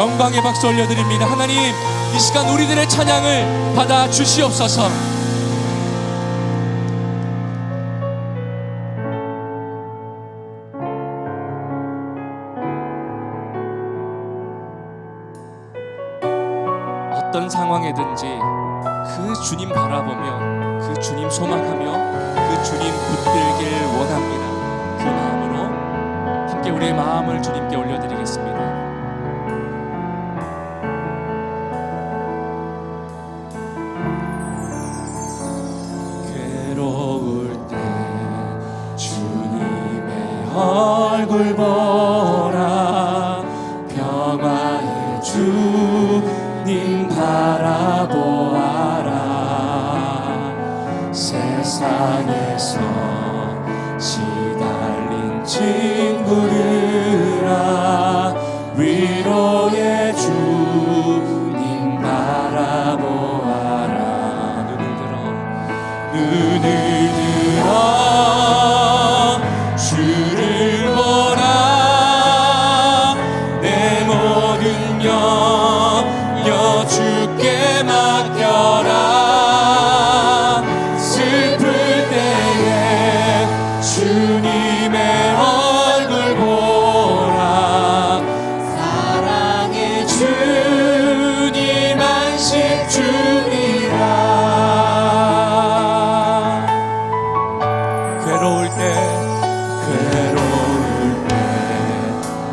영광의 박수 올려드립니다. 하나님, 이 시간 우리들의 찬양을 받아 주시옵소서. 어떤 상황에든지 그 주님 바라보며 그 주님 소망하며 그 주님 붙들길 원합니다. 그 마음으로 함께 우리의 마음을 주님께 올려드리겠습니다. 괴로울 때 주님의 얼굴 보라. 평화의 주님 바라보아라. 세상에서 시달린 친구들아, 위로의 주님 바라보아라. 눈을 들어 주를 보라. 내 모든 염려 주께 맡겨라. 슬플 때에 주님의 얼굴 보라. 사랑의 주님 안식 주리라. 괴로울 때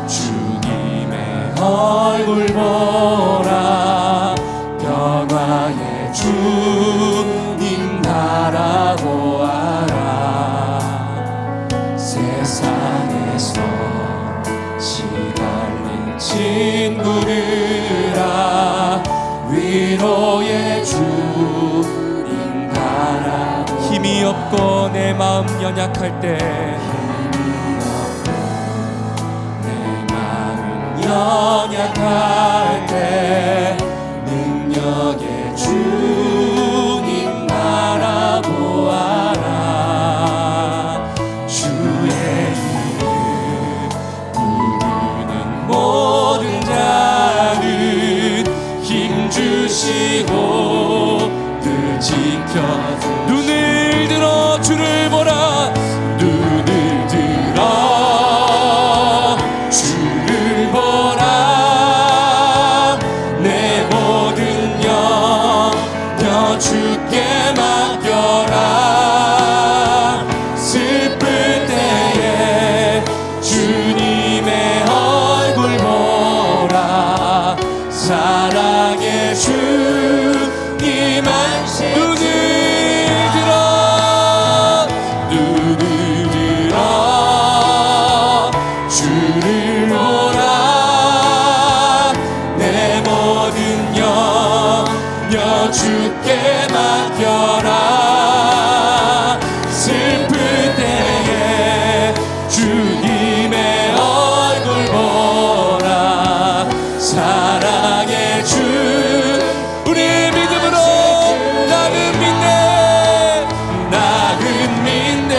주님의 얼굴 보라. 평화의 주님 바라보아라. 세상에서 시달린 친구들아, 위로의 주님 바라보아라. 힘이 없고 내 마음 연약할 때, 연약할 때 능력의 주님 바라보아라. 주의 이름 부르는 모든 자는 힘 주시고 늘 지켜주. 눈을 들어 주를 보라. 눈을 들어 주를 보라. 내 모든 염려 주께 맡겨라. 슬플 때에 주님의 얼굴 보라. 사랑의 주님 안식. 눈을 들어 주를 보라. 내 모든 염려 주께 맡겨라. 슬플 때에 주님의 얼굴 보라. 사랑의 주. 우리의 믿음으로 나는 믿네. 나는 믿네.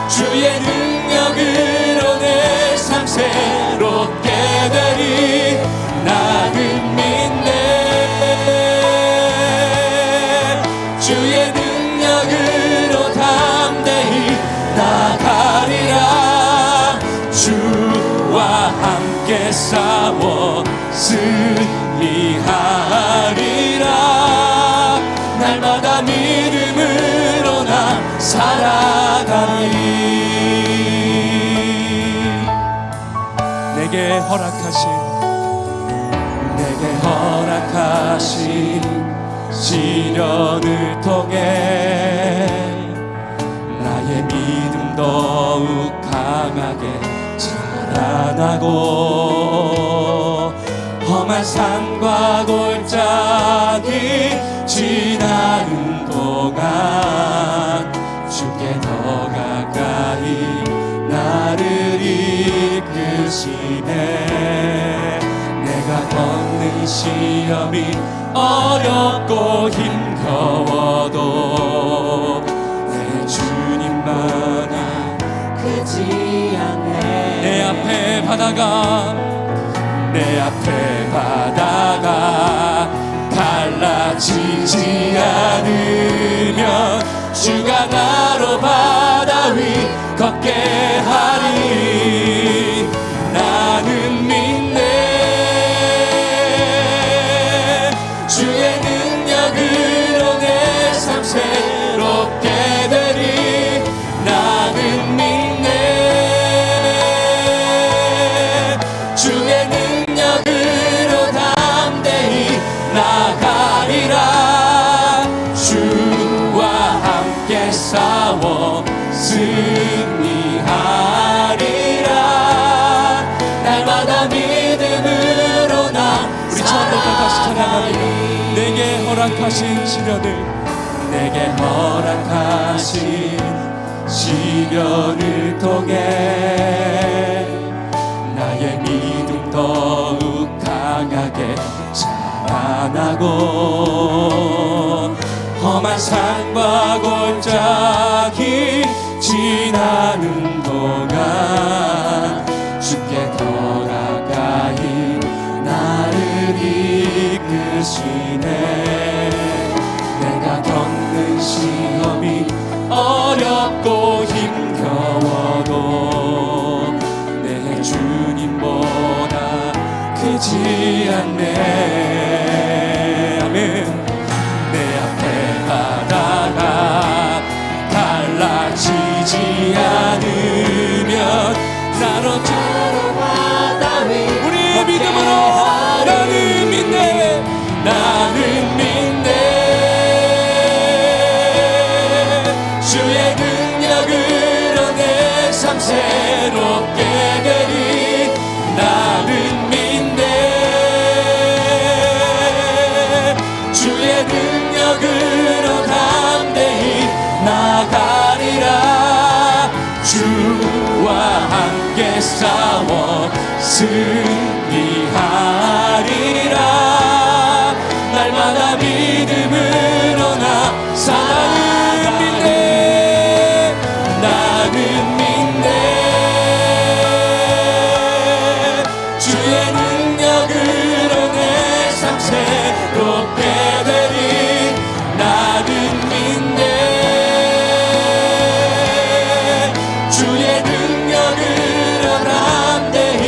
주의 능력으로 내 삶 새롭게 되리. 나는 믿네. 주의 능력으로 담대히 나가리라. 주와 함께 싸워 승리하리라. 날마다 믿음으로 나 살아가리. 내게 허락하신 시련을 통해 나의 믿음 더욱 강하게 자라나고, 험한 산과 골짜기 지나는 동안 주께 더 가까이 나를 이끄시네. 내가 겪는 시험이 어렵고 힘겨워도 내 주님만은 크지 않네. 내 앞에 바다 바다가 내 앞에 바다가 갈라지지 않으면 주가 나로 바다 위 걷게 하리. 나는 믿네. 주의 능력으로 내 삶 새롭게 되리. 나는 믿네. 주의 능력으로 담대히 나가리라. 주와 함께 싸워 승리하리라. 날마다 믿음으로 나 우리 처음부터 다시 찬양합니다. 내게 허락하신 시련을 내게 허락하신 시련을 통해 나의 믿음 더욱 강하게 자라나고 험한 산과 골짜기 지나는 동안 주께 더 가까이 나를 이끄시네. 내가 겪는 시험이 어렵고 힘겨워도 내 주님보다 크지 않네. 아멘. 내 앞에 바다가 갈라지지 않으면 나로 바다 위 우리의 믿음으로 나는 믿네. 나는 믿네. 주의 능력으로 내 삶 새롭게 되리. 나는 믿네. 주의 능력으로 담대히 나가리라. 주와 함께 싸워 승리하리라. 날마다 믿음으로 나 나는 믿네. 나는 믿네. 주의 능력으로 내 삶 새롭게 되리. 나는 믿네. 주의 능력으로 담대히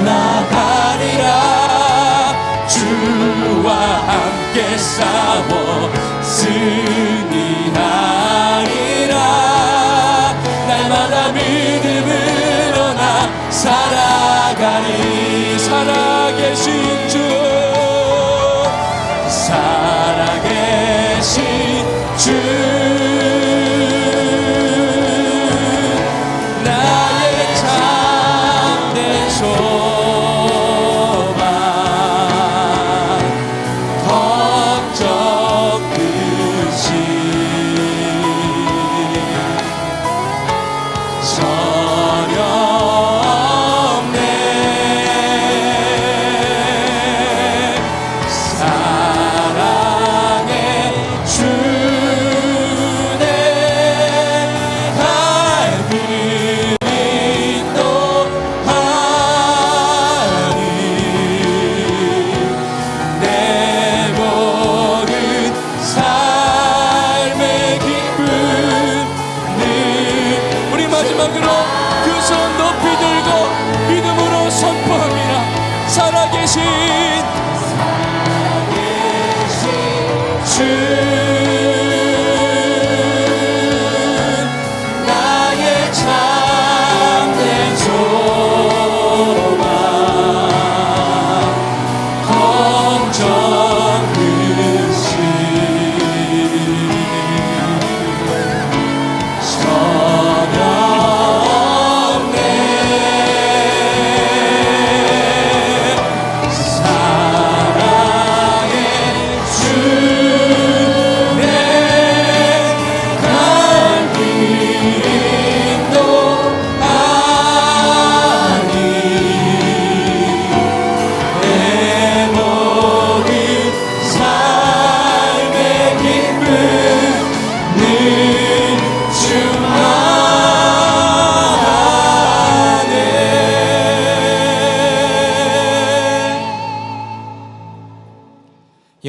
나가리라. 주와 함께 싸워 승리하리라. 날마다 믿음으로 나 살아가리. 살아계신 주 살아계신 주 나의 참된 소망 걱정 끝이 저렴네. 사랑의 주네 갈비리 또하니 내 모든 삶의 기쁨 늘 우리 마지막으로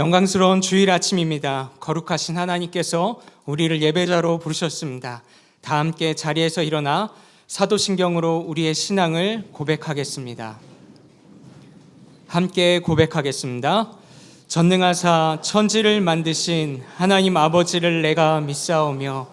영광스러운 주일 아침입니다. 거룩하신 하나님께서 우리를 예배자로 부르셨습니다. 다 함께 자리에서 일어나 사도신경으로 우리의 신앙을 고백하겠습니다. 함께 고백하겠습니다. 전능하사 천지를 만드신 하나님 아버지를 내가 믿사오며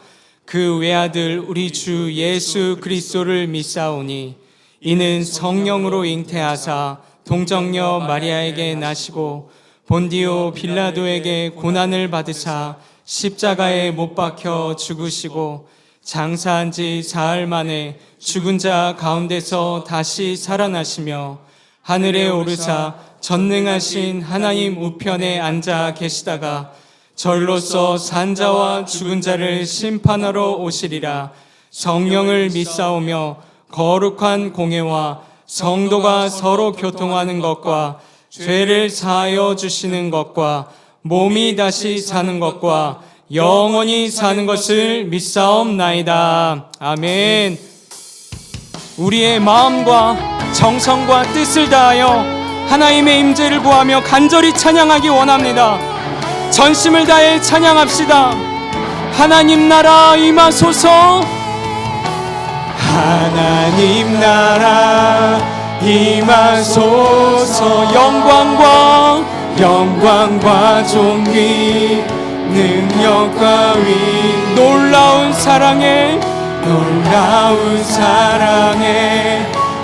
그 외아들 우리 주 예수 그리스도를 믿사오니 이는 성령으로 잉태하사 동정녀 마리아에게 나시고 본디오 빌라도에게 고난을 받으사 십자가에 못 박혀 죽으시고 장사한 지 사흘 만에 죽은 자 가운데서 다시 살아나시며 하늘에 오르사 전능하신 하나님 우편에 앉아 계시다가 절로서 산 자와 죽은 자를 심판하러 오시리라. 성령을 믿사오며 거룩한 공회와 성도가 서로 교통하는 것과 죄를 사하여 주시는 것과 몸이 다시 사는 것과 영원히 사는 것을 믿사옵나이다. 아멘. 우리의 마음과 정성과 뜻을 다하여 하나님의 임재를 구하며 간절히 찬양하기 원합니다. 전심을 다해 찬양합시다. 하나님 나라 임하소서. 하나님 나라 임하소서. 영광과 존귀 능력과 위 놀라운 사랑에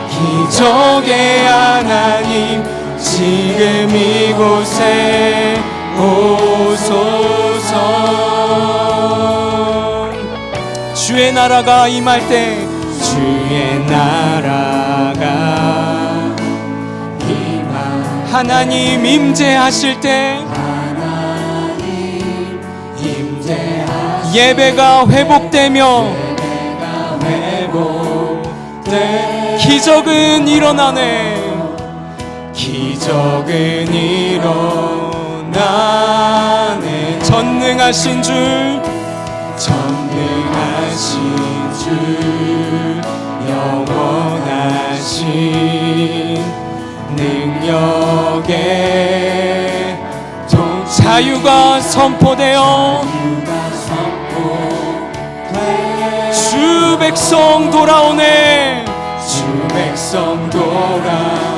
기적의 하나님 지금 이곳에 오소서. 주의 나라가 임할 때 주의 나라가 하나님 임재하실 때 예배가 회복되며 기적은 일어나네. 기적은 일어나네. 전능하신 주 영원하신 능력에 자유가 선포되어 주 백성 돌아오네. 주 백성 돌아오.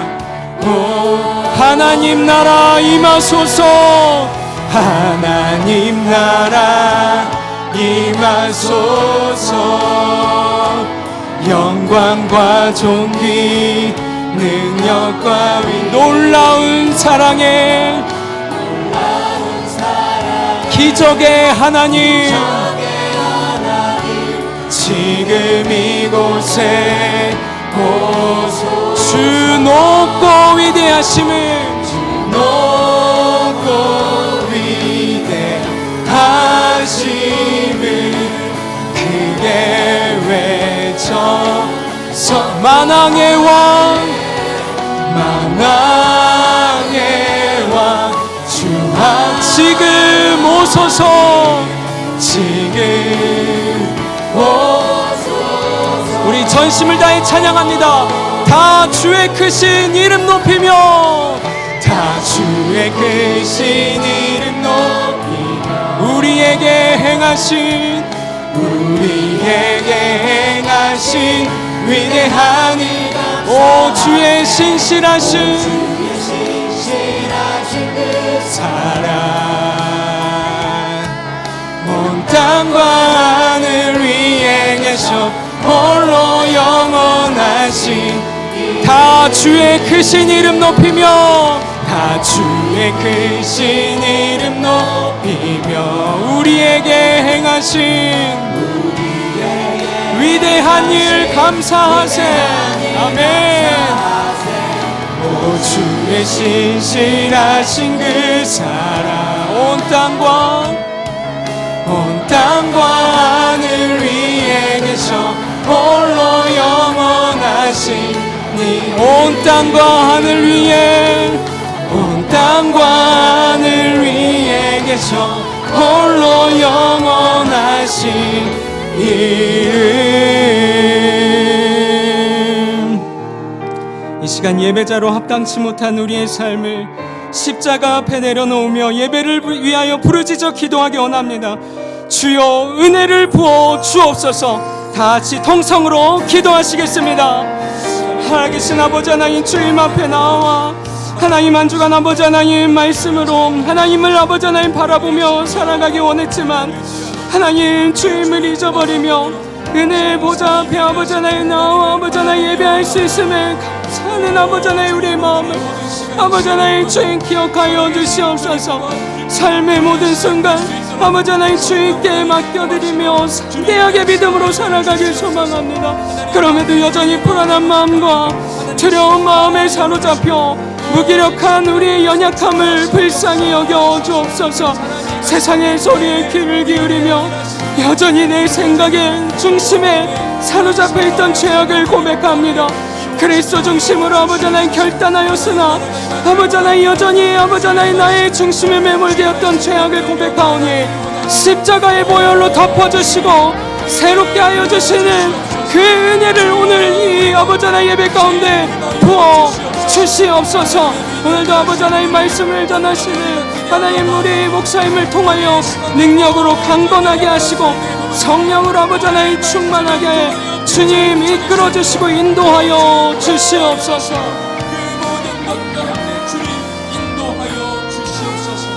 하나님 나라 임하소서. 하나님 나라 임하소서. 영광과 존귀 능력과 위 놀라운 사랑에 기적의 하나님 지금 이곳에 주 높고 위대하심을 크게 외쳐서 만왕의 왕 주 지금 오소서. 우리 전심을 다해 찬양합니다. 다 주의 크신 이름 높이며 주의에게 행하신 위대한 오 주의 신실하신 그 사랑 온 땅과 하늘 위에 계셔 홀로 영원하신 다 주의 크신 이름 높이며 우리에게 행하신 위대한 일 감사하세. 아멘. 오 주의 신실하신 그 사랑 온 땅과 하늘 위에 계셔 홀로 영원하신 온 땅과 하늘 위에 계셔 홀로 영원하신 이름. 이 시간 예배자로 합당치 못한 우리의 삶을 십자가 앞에 내려놓으며 예배를 위하여 부르짖어 기도하기 원합니다. 주여 은혜를 부어 주옵소서. 다 같이 통성으로 기도하시겠습니다. 살아계신 아버지 하나님, 주님 앞에 나와 하나님 한 주간 아버지 하나님 말씀으로 하나님을 아버지 하나님 바라보며 살아가기 원했지만 하나님 주님을 잊어버리며 은혜의 보좌 앞에 아버지 하나님 나와 아버지 하나님 예배할 수 있음에 감사하는 아버지 하나님 우리의 마음을 아버지 하나님 주님 기억하여 주시옵소서. 삶의 모든 순간 아버지 하나님 주님께 맡겨드리며 담대하게 믿음으로 살아가길 소망합니다. 그럼에도 여전히 불안한 마음과 두려운 마음에 사로잡혀 무기력한 우리의 연약함을 불쌍히 여겨 주옵소서. 세상의 소리에 귀를 기울이며 여전히 내 생각의 중심에 사로잡혀 있던 죄악을 고백합니다. 그리스도 중심으로 아버지 하나님 결단하였으나 아버지 하나님 여전히 아버지 하나님 나의 중심에 매몰되었던 죄악을 고백하오니 십자가의 보혈로 덮어주시고 새롭게 하여 주시는 그 은혜를 오늘 이 아버지 하나님 예배 가운데 부어 주시옵소서. 오늘도 아버지 하나님 말씀을 전하시는 하나님 우리 목사님을 통하여 능력으로 강건하게 하시고 성령으로 아버지 하나님 충만하게 해 주님 이끌어 주시고 인도하여 주시옵소서. 그 모든 것 가운데 주님 인도하여 주시옵소서.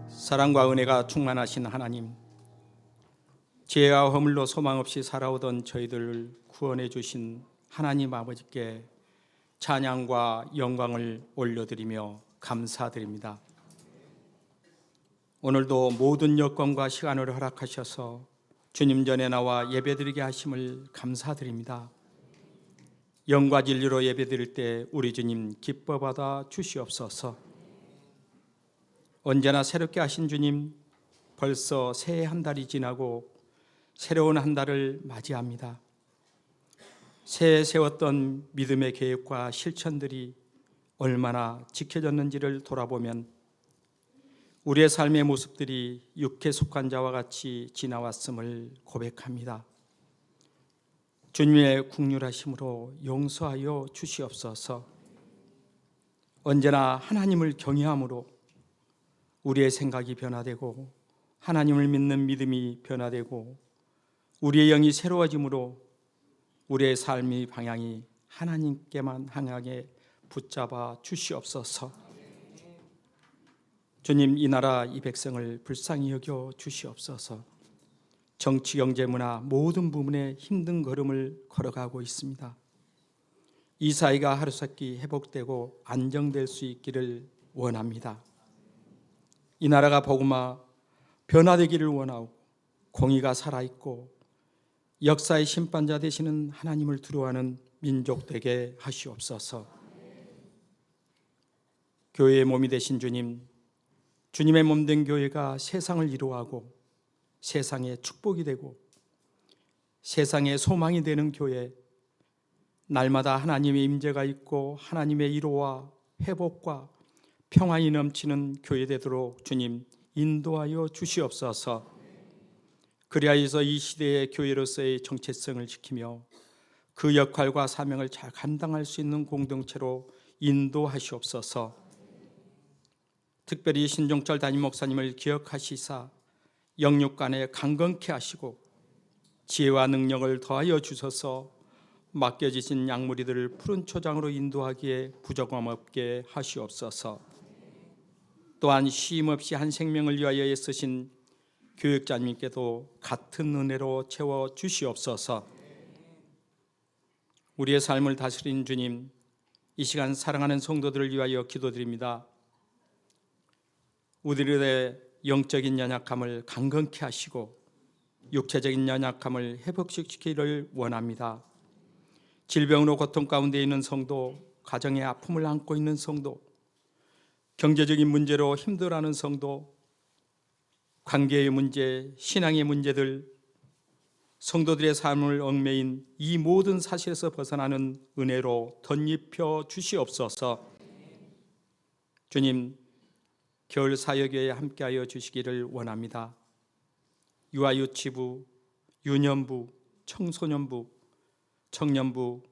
사랑과 은혜가 충만하신 하나님, 죄와 허물로 소망 없이 살아오던 저희들을 구원해 주신 하나님 아버지께 찬양과 영광을 올려드리며 감사드립니다. 오늘도 모든 여건과 시간을 허락하셔서 주님 전에 나와 예배드리게 하심을 감사드립니다. 영과 진리로 예배드릴 때 우리 주님 기뻐 받아 주시옵소서. 언제나 새롭게 하신 주님, 벌써 새해 한 달이 지나고 새로운 한 달을 맞이합니다. 새해 세웠던 믿음의 계획과 실천들이 얼마나 지켜졌는지를 돌아보면 우리의 삶의 모습들이 육에 속한 자와 같이 지나왔음을 고백합니다. 주님의 국률하심으로 용서하여 주시옵소서. 언제나 하나님을 경외함으로 우리의 생각이 변화되고 하나님을 믿는 믿음이 변화되고 우리의 영이 새로워짐으로 우리의 삶의 방향이 하나님께만 향하게 붙잡아 주시옵소서. 주님, 이 나라 이 백성을 불쌍히 여겨 주시옵소서. 정치, 경제, 문화 모든 부분에 힘든 걸음을 걸어가고 있습니다. 이 사회가 하루속히 회복되고 안정될 수 있기를 원합니다. 이 나라가 복음화 변화되기를 원하고 공의가 살아있고 역사의 심판자 되시는 하나님을 두려워하는 민족 되게 하시옵소서. 교회의 몸이 되신 주님, 주님의 몸 된 교회가 세상을 이루어가고 세상에 축복이 되고 세상에 소망이 되는 교회, 날마다 하나님의 임재가 있고 하나님의 위로와 회복과 평안이 넘치는 교회 되도록 주님 인도하여 주시옵소서. 그리하여서 이 시대의 교회로서의 정체성을 지키며 그 역할과 사명을 잘 감당할 수 있는 공동체로 인도하시옵소서. 특별히 신종철 담임 목사님을 기억하시사 영육간에 강건케 하시고 지혜와 능력을 더하여 주셔서 맡겨지신 양무리들을 푸른 초장으로 인도하기에 부족함 없게 하시옵소서. 또한 쉼없이 한 생명을 위하여 애쓰신 교육자님께도 같은 은혜로 채워 주시옵소서. 우리의 삶을 다스린 주님, 이 시간 사랑하는 성도들을 위하여 기도드립니다. 우리들의 영적인 연약함을 강건케 하시고 육체적인 연약함을 회복시키기를 원합니다. 질병으로 고통 가운데 있는 성도, 가정의 아픔을 안고 있는 성도, 경제적인 문제로 힘들어하는 성도, 관계의 문제, 신앙의 문제들, 성도들의 삶을 얽매인 이 모든 사실에서 벗어나는 은혜로 덧입혀 주시옵소서. 주님, 겨울 사역에 함께하여 주시기를 원합니다. 유아유치부, 유년부, 청소년부, 청년부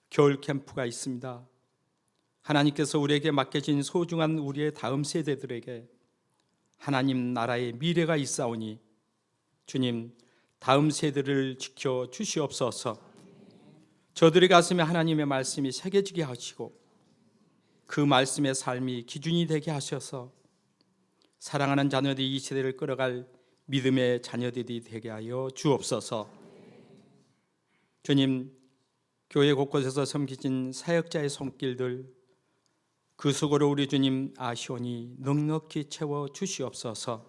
겨울 캠프가 있습니다. 하나님께서 우리에게 맡겨진 소중한 우리의 다음 세대들에게 하나님 나라의 미래가 있사오니 주님, 다음 세대를 지켜 주시옵소서. 저들의 가슴에 하나님의 말씀이 새겨지게 하시고 그 말씀의 삶이 기준이 되게 하셔서 사랑하는 자녀들이 이 세대를 끌어갈 믿음의 자녀들이 되게 하여 주옵소서. 주님, 교회 곳곳에서 섬기신 사역자의 손길들 그 수고를 우리 주님 아시오니 넉넉히 채워 주시옵소서.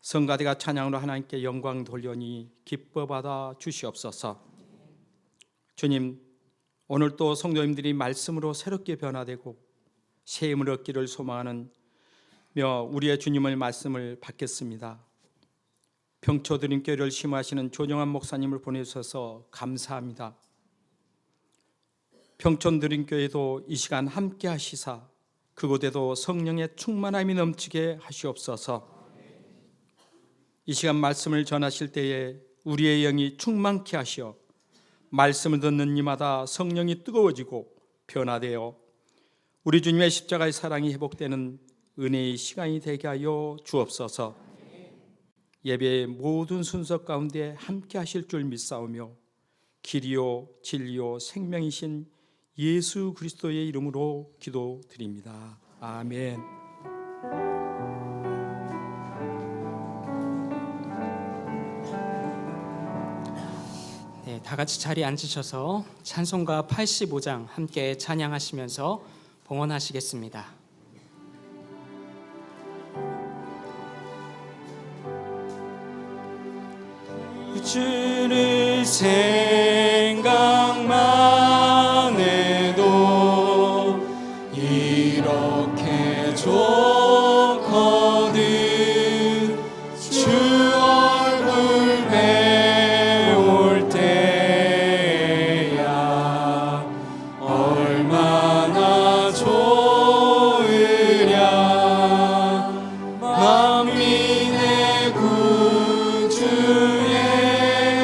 성가대가 찬양으로 하나님께 영광 돌려니 기뻐 받아 주시옵소서. 주님, 오늘 또 성도님들이 말씀으로 새롭게 변화되고 새 힘을 얻기를 소망하는 우리의 주님의 말씀을 받겠습니다. 평초드림교회를 심화하시는 조정환 목사님을 보내주셔서 감사합니다. 평촌드림교회도 이 시간 함께 하시사 그곳에도 성령의 충만함이 넘치게 하시옵소서. 이 시간 말씀을 전하실 때에 우리의 영이 충만케 하시어 말씀을 듣는 이마다 성령이 뜨거워지고 변화되어 우리 주님의 십자가의 사랑이 회복되는 은혜의 시간이 되게 하여 주옵소서. 예배의 모든 순서 가운데 함께 하실 줄 믿사오며 길이요 진리요 생명이신 예수 그리스도의 이름으로 기도드립니다. 아멘. 네, 다 같이 자리에 앉으셔서 찬송가 85장 함께 찬양하시면서 봉헌하시겠습니다. 주를 생각만 해도 이렇게 좋거든. 주 얼굴 배울 때야 얼마나 좋으랴. 만민의 구주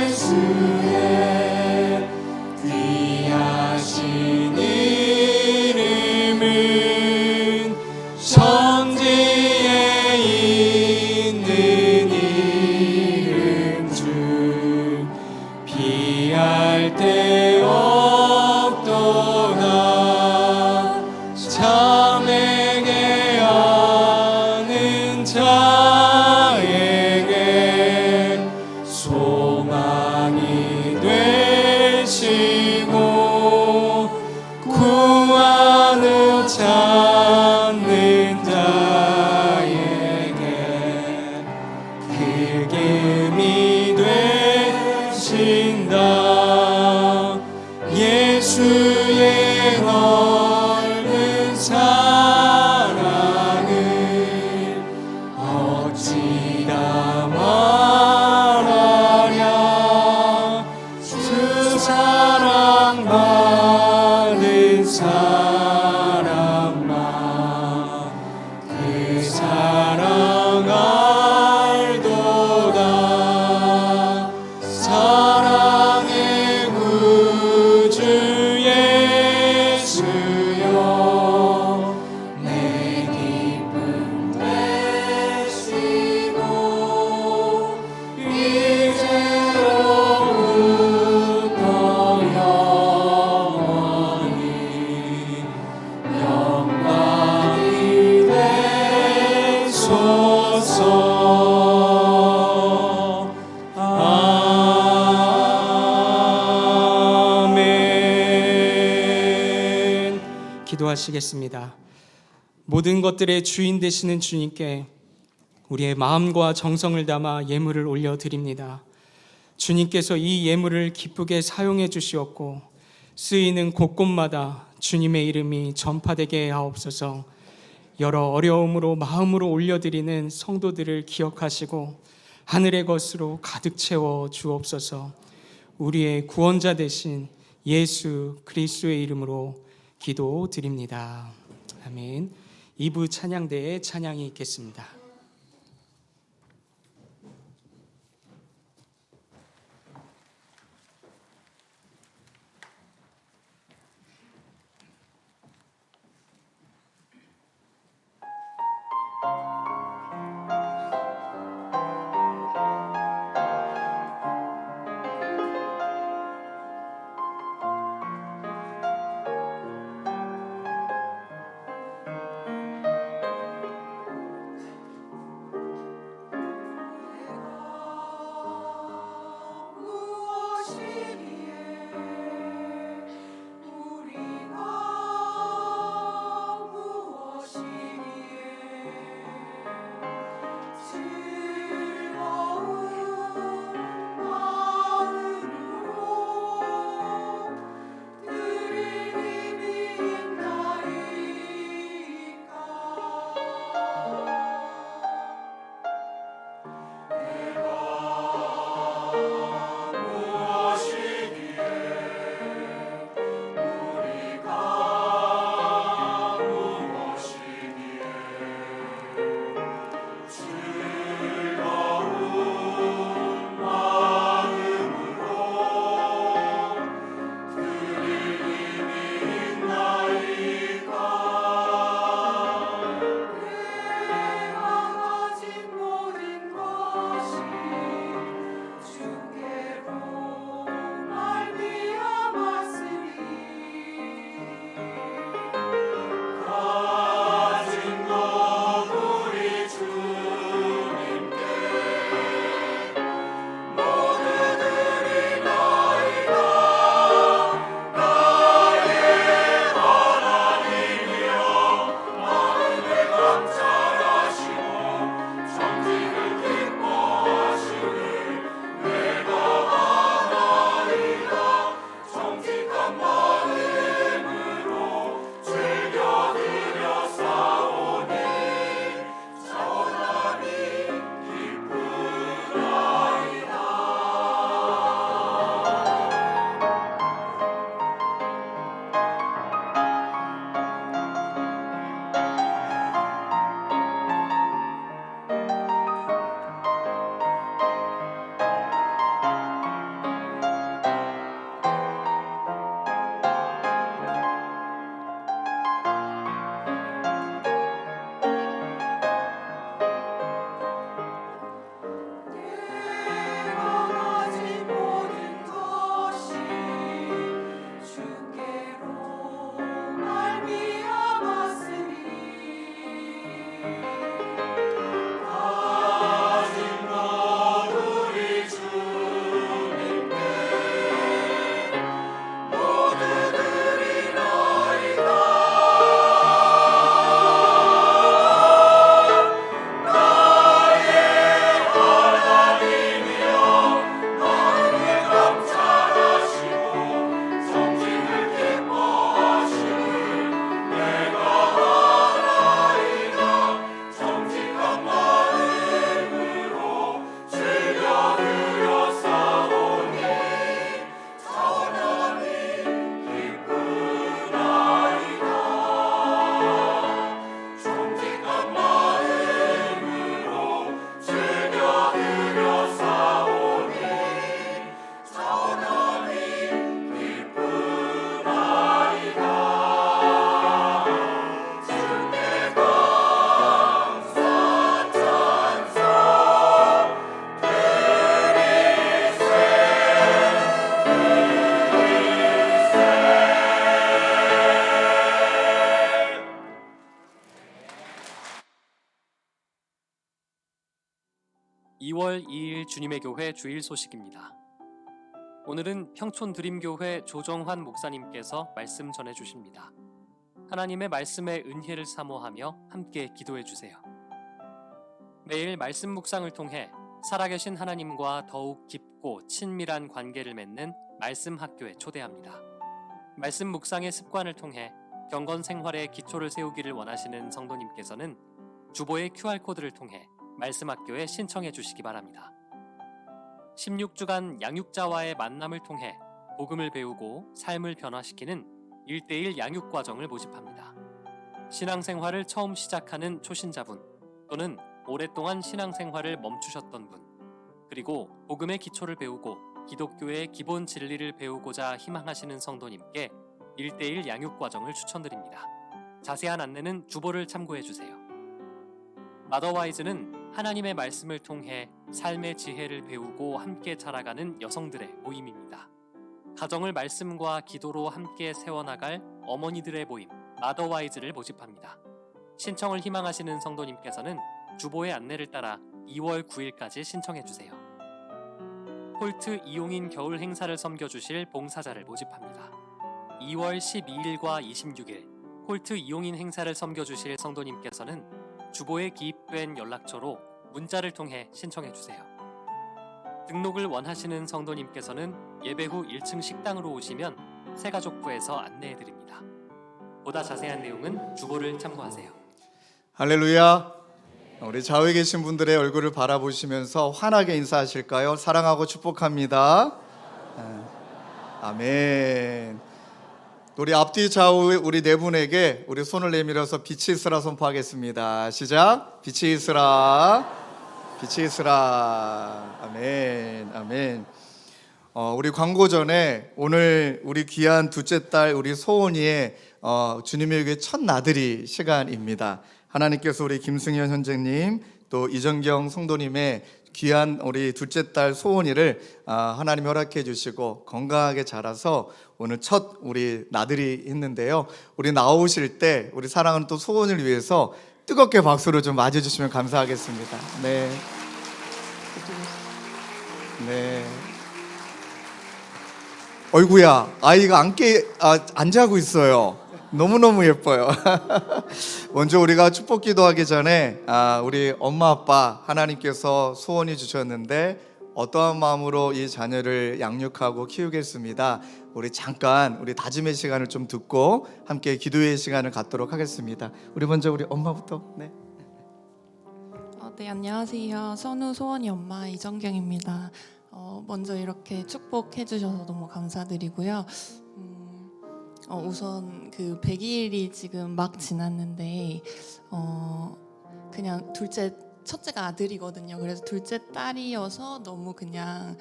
예수의 귀하신 이름은 천지에 있는 이름 중 비할 데 없도다. 참에게 아는 자에게 소망이 되시고 구하는 찾는 자에게 힐김이 되신다. 예수의 넓은 사랑을 어찌다 말하랴. 주 사랑받은 사람만 그 사랑 알도다. 사랑의 구주 예수여 내 기쁨 되시고 이제로부터 영원히 영광이 되소서. 아멘. 기도하시겠습니다. 모든 것들의 주인 되시는 주님께 우리의 마음과 정성을 담아 예물을 올려드립니다. 주님께서 이 예물을 기쁘게 사용해 주시었고 쓰이는 곳곳마다 주님의 이름이 전파되게 하옵소서. 여러 어려움으로 마음으로 올려드리는 성도들을 기억하시고 하늘의 것으로 가득 채워 주옵소서. 우리의 구원자 되신 예수 그리스도의 이름으로 기도드립니다. 아멘. 2부 찬양대에 찬양이 있겠습니다. 2월 2일 주님의 교회 주일 소식입니다. 오늘은 평촌 드림교회 조정환 목사님께서 말씀 전해주십니다. 하나님의 말씀의 은혜를 사모하며 함께 기도해 주세요. 매일 말씀 묵상을 통해 살아계신 하나님과 더욱 깊고 친밀한 관계를 맺는 말씀 학교에 초대합니다. 말씀 묵상의 습관을 통해 경건 생활의 기초를 세우기를 원하시는 성도님께서는 주보의 QR코드를 통해 말씀 학교에 신청해 주시기 바랍니다. 16주간 양육자와의 만남을 통해 복음을 배우고 삶을 변화시키는 1:1 양육 과정을 모집합니다. 신앙생활을 처음 시작하는 초신자분 또는 오랫동안 신앙생활을 멈추셨던 분, 그리고 복음의 기초를 배우고 기독교의 기본 진리를 배우고자 희망하시는 성도님께 1:1 양육 과정을 추천드립니다. 자세한 안내는 주보를 참고해 주세요. 마더와이즈는 하나님의 말씀을 통해 삶의 지혜를 배우고 함께 자라가는 여성들의 모임입니다. 가정을 말씀과 기도로 함께 세워나갈 어머니들의 모임 마더와이즈를 모집합니다. 신청을 희망하시는 성도님께서는 주보의 안내를 따라 2월 9일까지 신청해 주세요. 홀트 이용인 겨울 행사를 섬겨주실 봉사자를 모집합니다. 2월 12일과 26일 홀트 이용인 행사를 섬겨주실 성도님께서는 주보에 기입된 연락처로 문자를 통해 신청해 주세요. 등록을 원하시는 성도님께서는 예배 후 1층 식당으로 오시면 새가족부에서 안내해 드립니다. 보다 자세한 내용은 주보를 참고하세요. 할렐루야. 우리 좌우에 계신 분들의 얼굴을 바라보시면서 환하게 인사하실까요? 사랑하고 축복합니다. 아멘. 우리 앞뒤 좌우 우리 네 분에게 우리 손을 내밀어서 빛이 있으라 선포하겠습니다. 시작. 빛이 있으라. 빛이 있으라. 아멘. 아멘. 우리 광고 전에 오늘 우리 귀한 둘째 딸 우리 소원이의 주님의 교회 첫 나들이 시간입니다. 하나님께서 우리 김승현 현재님 또 이정경 성도님의 귀한 우리 둘째 딸 소원이를 하나님 허락해 주시고 건강하게 자라서 오늘 첫 우리 나들이 했는데요. 우리 나오실 때 우리 사랑하는 또 소원을 위해서 뜨겁게 박수로 좀 맞아 주시면 감사하겠습니다. 네. 네. 어이구야, 아이가 안 자고 있어요. 너무너무 예뻐요. 먼저 우리가 축복 기도하기 전에 우리 엄마 아빠 하나님께서 소원이 주셨는데 어떠한 마음으로 이 자녀를 양육하고 키우겠습니다. 우리 잠깐 우리 다짐의 시간을 좀 듣고 함께 기도의 시간을 갖도록 하겠습니다. 우리 먼저 우리 엄마부터. 네. 네, 안녕하세요. 선우 소원이 엄마 이정경입니다. 먼저 이렇게 축복해 주셔서 너무 감사드리고요. 우선 그 100일이 지금 막 지났는데 그냥 첫째가 아들이거든요. 그래서 둘째 딸이어서 너무 그냥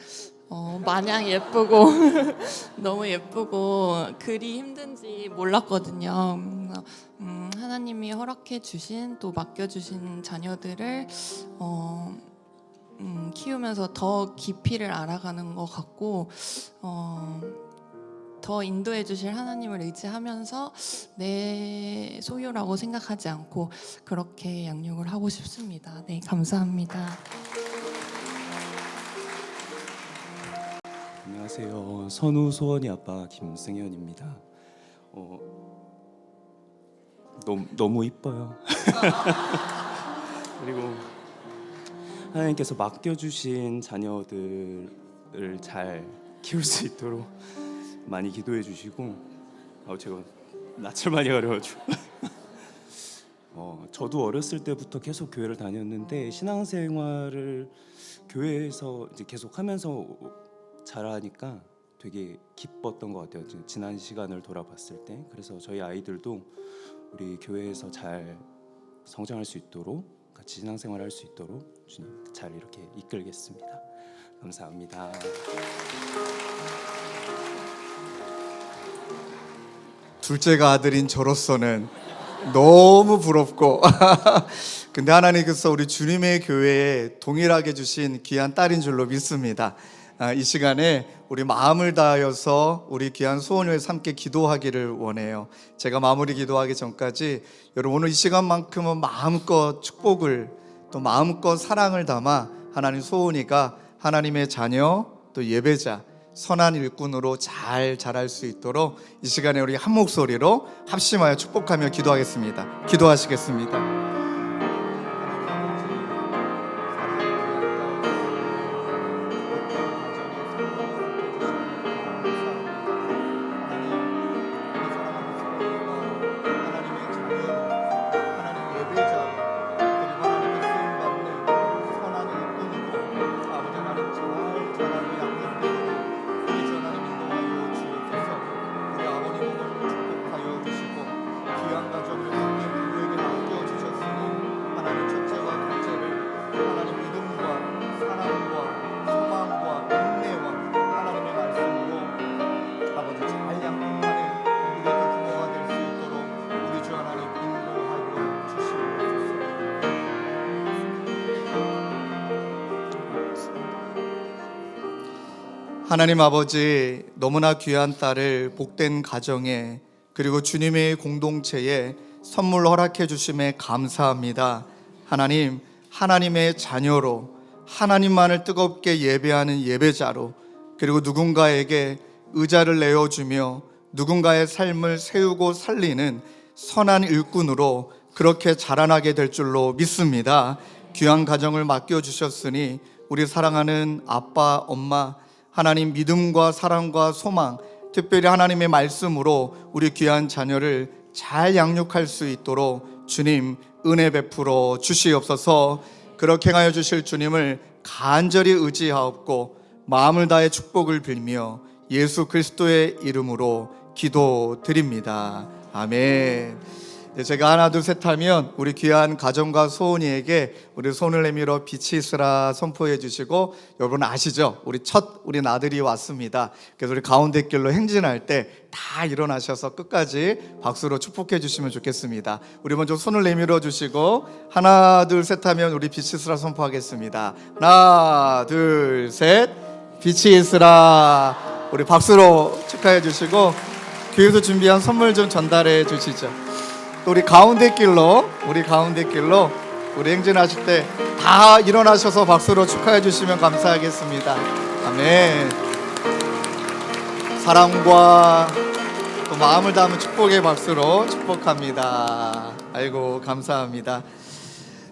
마냥 예쁘고 너무 예쁘고 그리 힘든지 몰랐거든요. 하나님이 허락해 주신 또 맡겨 주신 자녀들을 키우면서 더 깊이를 알아가는 것 같고 더 인도해 주실 하나님을 의지하면서 내 소유라고 생각하지 않고 그렇게 양육을 하고 싶습니다. 네, 감사합니다. 안녕하세요. 선우 소원이 아빠 김승현입니다. 너무 이뻐요. 그리고 하나님께서 맡겨주신 자녀들을 잘 키울 수 있도록 많이 기도해 주시고 제가 낯을 많이 가려가지고 저도 어렸을 때부터 계속 교회를 다녔는데 신앙생활을 교회에서 이제 계속 하면서 자라니까 되게 기뻤던 것 같아요. 지난 시간을 돌아봤을 때. 그래서 저희 아이들도 우리 교회에서 잘 성장할 수 있도록 같이 신앙생활을 할 수 있도록 주님 잘 이렇게 이끌겠습니다. 감사합니다. 둘째가 아들인 저로서는 너무 부럽고 근데 하나님께서 우리 주님의 교회에 동일하게 주신 귀한 딸인 줄로 믿습니다. 이 시간에 우리 마음을 다하여서 우리 귀한 소원을 위해서 함께 기도하기를 원해요. 제가 마무리 기도하기 전까지 여러분 오늘 이 시간만큼은 마음껏 축복을 또 마음껏 사랑을 담아 하나님 소은이가 하나님의 자녀 또 예배자 선한 일꾼으로 잘 자랄 수 있도록 이 시간에 우리 한 목소리로 합심하여 축복하며 기도하겠습니다. 기도하시겠습니다. 하나님 아버지, 너무나 귀한 딸을 복된 가정에 그리고 주님의 공동체에 선물 허락해 주심에 감사합니다. 하나님, 하나님의 자녀로 하나님만을 뜨겁게 예배하는 예배자로 그리고 누군가에게 의자를 내어주며 누군가의 삶을 세우고 살리는 선한 일꾼으로 그렇게 자라나게 될 줄로 믿습니다. 귀한 가정을 맡겨주셨으니 우리 사랑하는 아빠, 엄마, 하나님 믿음과 사랑과 소망, 특별히 하나님의 말씀으로 우리 귀한 자녀를 잘 양육할 수 있도록 주님 은혜 베풀어 주시옵소서. 그렇게 행하여 주실 주님을 간절히 의지하옵고 마음을 다해 축복을 빌며 예수 그리스도의 이름으로 기도드립니다. 아멘. 제가 하나 둘 셋 하면 우리 귀한 가정과 소은이에게 우리 손을 내밀어 빛이 있으라 선포해 주시고, 여러분 아시죠? 우리 아들이 왔습니다. 그래서 우리 가운데 길로 행진할 때 다 일어나셔서 끝까지 박수로 축복해 주시면 좋겠습니다. 우리 먼저 손을 내밀어 주시고 하나 둘 셋 하면 우리 빛이 있으라 선포하겠습니다. 하나 둘 셋, 빛이 있으라. 우리 박수로 축하해 주시고 교회에서 준비한 선물 좀 전달해 주시죠. 또 우리 가운데 길로 우리 행진하실 때 다 일어나셔서 박수로 축하해 주시면 감사하겠습니다. 아멘. 사랑과 또 마음을 담은 축복의 박수로 축복합니다. 아이고 감사합니다.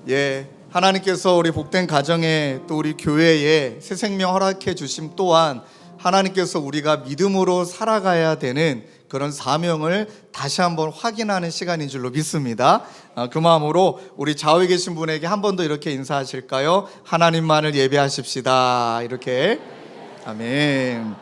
예, 하나님께서 우리 복된 가정에 또 우리 교회에 새 생명 허락해 주심 또한 하나님께서 우리가 믿음으로 살아가야 되는 그런 사명을 다시 한번 확인하는 시간인 줄로 믿습니다. 그 마음으로 우리 좌우에 계신 분에게 한 번 더 이렇게 인사하실까요? 하나님만을 예배하십시다. 이렇게. 아멘.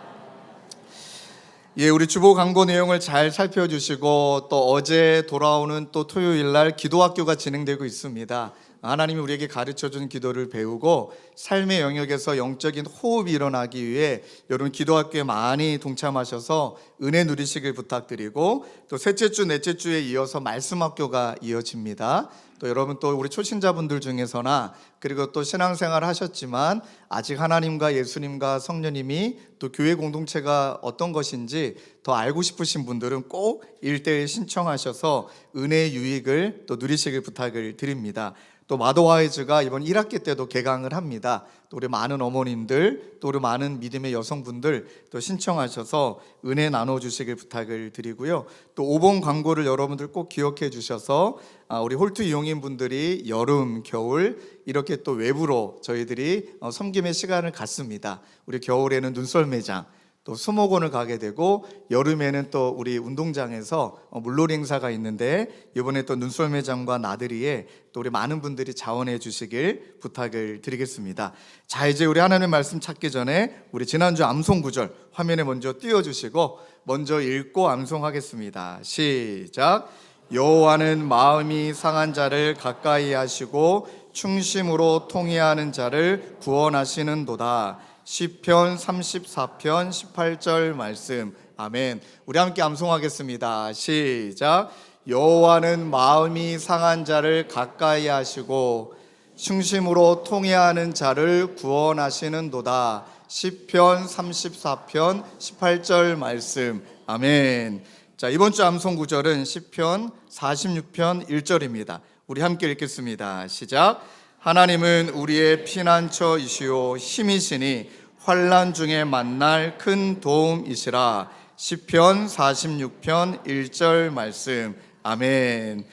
예, 우리 주보 광고 내용을 잘 살펴주시고 또 어제 돌아오는 또 토요일 날 기도학교가 진행되고 있습니다. 하나님이 우리에게 가르쳐준 기도를 배우고 삶의 영역에서 영적인 호흡이 일어나기 위해 여러분 기도학교에 많이 동참하셔서 은혜 누리시길 부탁드리고, 또 셋째 주, 넷째 주에 이어서 말씀학교가 이어집니다. 또 여러분 또 우리 초신자분들 중에서나 그리고 또 신앙생활 하셨지만 아직 하나님과 예수님과 성령님이 또 교회 공동체가 어떤 것인지 더 알고 싶으신 분들은 꼭 1:1 신청하셔서 은혜의 유익을 또 누리시길 부탁을 드립니다. 또 마더와이즈가 이번 1학기 때도 개강을 합니다. 또 우리 많은 어머님들, 또 우리 많은 믿음의 여성분들 또 신청하셔서 은혜 나눠주시길 부탁을 드리고요. 또 5번 광고를 여러분들 꼭 기억해 주셔서 우리 홀트 이용인분들이 여름, 겨울 이렇게 또 외부로 저희들이 섬김의 시간을 갖습니다. 우리 겨울에는 눈썰매장, 또 수목원을 가게 되고 여름에는 또 우리 운동장에서 물놀이 행사가 있는데 이번에 또 눈썰매장과 나들이에 또 우리 많은 분들이 자원해 주시길 부탁을 드리겠습니다. 자, 이제 우리 하나님의 말씀 찾기 전에 우리 지난주 암송 구절 화면에 먼저 띄워주시고 먼저 읽고 암송하겠습니다. 시작. 여호와는 마음이 상한 자를 가까이 하시고 충심으로 통회하는 자를 구원하시는도다. 시편 34편 18절 말씀. 아멘. 우리 함께 암송하겠습니다. 시작. 여호와는 마음이 상한 자를 가까이 하시고 충심으로 통회하는 자를 구원하시는도다. 시편 34편 18절 말씀. 아멘. 자, 이번 주 암송 구절은 시편 46편 1절입니다. 우리 함께 읽겠습니다. 시작. 하나님은 우리의 피난처이시오 힘이시니 환난 중에 만날 큰 도움이시라. 시편 46편 1절 말씀. 아멘.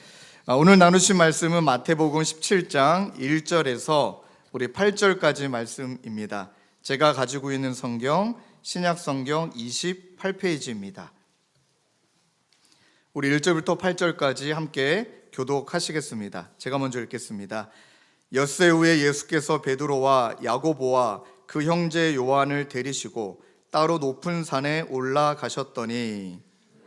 오늘 나누신 말씀은 마태복음 17장 1절에서 우리 8절까지 말씀입니다. 제가 가지고 있는 성경 신약 성경 28페이지입니다. 우리 1절부터 8절까지 함께 교독하시겠습니다. 제가 먼저 읽겠습니다. 엿새 후에 예수께서 베드로와 야고보와 그 형제 요한을 데리시고 따로 높은 산에 올라가셨더니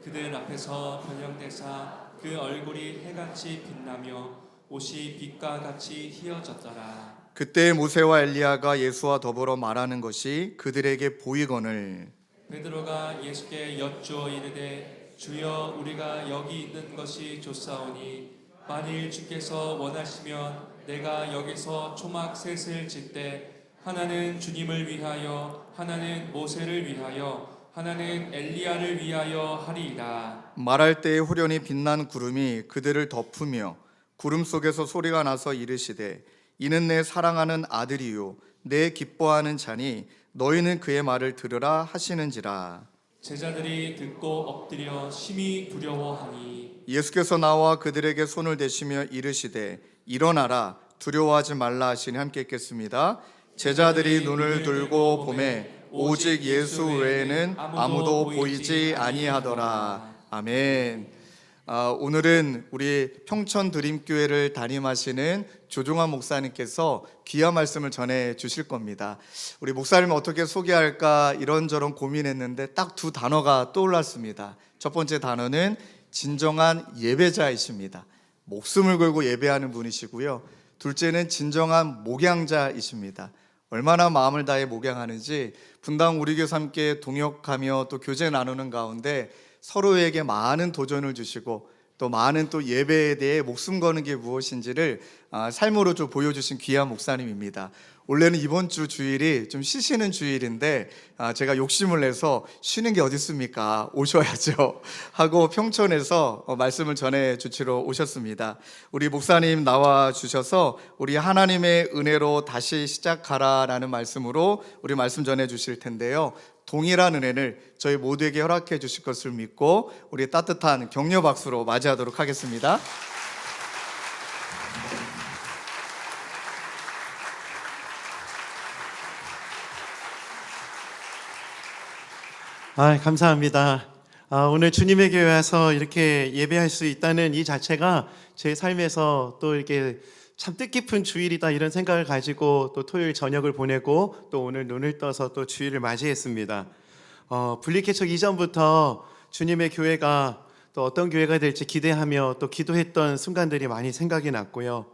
그들 앞에서 변형되사 그 얼굴이 해같이 빛나며 옷이 빛과 같이 휘어졌더라. 그때 모세와 엘리야가 예수와 더불어 말하는 것이 그들에게 보이거늘 베드로가 예수께 여쭈어 이르되 주여 우리가 여기 있는 것이 좋사오니 만일 주께서 원하시면 내가 여기서 초막 셋을 짓되 하나는 주님을 위하여 하나는 모세를 위하여 하나는 엘리야를 위하여 하리이다. 말할 때에 후련히 빛난 구름이 그들을 덮으며 구름 속에서 소리가 나서 이르시되 이는 내 사랑하는 아들이요 내 기뻐하는 자니 너희는 그의 말을 들으라 하시는지라. 제자들이 듣고 엎드려 심히 두려워하니 예수께서 나와 그들에게 손을 대시며 이르시되 일어나라 두려워하지 말라 하시니 함께 읽겠습니다. 제자들이 눈을 들고 보매 오직 예수 외에는 아무도 보이지 아니하더라. 아멘. 오늘은 우리 평천 드림교회를 담임하시는 조종환 목사님께서 귀한 말씀을 전해 주실 겁니다. 우리 목사님 어떻게 소개할까 이런저런 고민했는데 딱 두 단어가 떠올랐습니다. 첫 번째 단어는 진정한 예배자이십니다. 목숨을 걸고 예배하는 분이시고요. 둘째는 진정한 목양자이십니다. 얼마나 마음을 다해 목양하는지 분당 우리 교사 함께 동역하며 또 교제 나누는 가운데 서로에게 많은 도전을 주시고 또 많은 또 예배에 대해 목숨 거는 게 무엇인지를 삶으로 좀 보여주신 귀한 목사님입니다. 원래는 이번 주 주일이 좀 쉬시는 주일인데 제가 욕심을 내서 쉬는 게 어디 있습니까? 오셔야죠 하고 평촌에서 말씀을 전해 주시러 오셨습니다. 우리 목사님 나와 주셔서 우리 하나님의 은혜로 다시 시작하라라는 말씀으로 우리 말씀 전해 주실 텐데요. 동일한 은혜를 저희 모두에게 허락해 주실 것을 믿고 우리 따뜻한 격려 박수로 맞이하도록 하겠습니다. 감사합니다. 오늘 주님의 교회 와서 이렇게 예배할 수 있다는 이 자체가 제 삶에서 또 이렇게 참 뜻깊은 주일이다 이런 생각을 가지고 또 토요일 저녁을 보내고 또 오늘 눈을 떠서 또 주일을 맞이했습니다. 분리개척 이전부터 주님의 교회가 또 어떤 교회가 될지 기대하며 또 기도했던 순간들이 많이 생각이 났고요.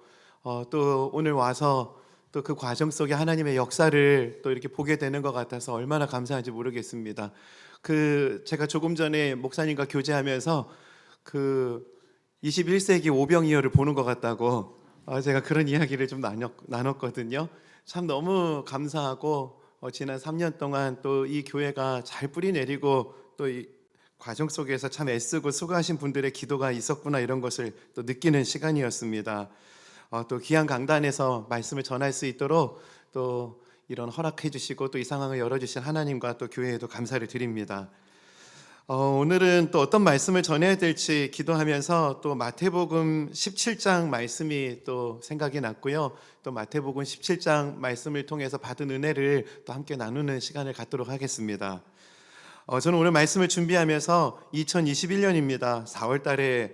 또 오늘 와서 또 그 과정 속에 하나님의 역사를 또 이렇게 보게 되는 것 같아서 얼마나 감사한지 모르겠습니다. 제가 조금 전에 목사님과 교제하면서 그 21세기 오병이어를 보는 것 같다고 제가 그런 이야기를 좀 나눴거든요. 참 너무 감사하고 지난 3년 동안 또 이 교회가 잘 뿌리 내리고 또 이 과정 속에서 참 애쓰고 수고하신 분들의 기도가 있었구나 이런 것을 또 느끼는 시간이었습니다. 또 귀한 강단에서 말씀을 전할 수 있도록 또 이런 허락해 주시고 또 이 상황을 열어주신 하나님과 또 교회에도 감사를 드립니다. 오늘은 또 어떤 말씀을 전해야 될지 기도하면서 또 마태복음 17장 말씀이 또 생각이 났고요. 또 마태복음 17장 말씀을 통해서 받은 은혜를 또 함께 나누는 시간을 갖도록 하겠습니다. 저는 오늘 말씀을 준비하면서 2021년입니다. 4월 달에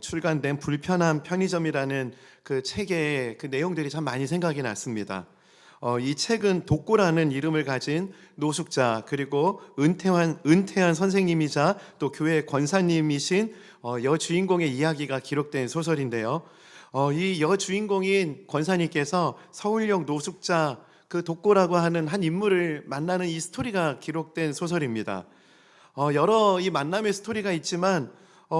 출간된 불편한 편의점이라는 그 책의 그 내용들이 참 많이 생각이 났습니다. 이 책은 독고라는 이름을 가진 노숙자 그리고 은퇴한 선생님이자 또 교회 권사님이신 여주인공의 이야기가 기록된 소설인데요. 이 여주인공인 권사님께서 서울역 노숙자 그 독고라고 하는 한 인물을 만나는 이 스토리가 기록된 소설입니다. 여러 이 만남의 스토리가 있지만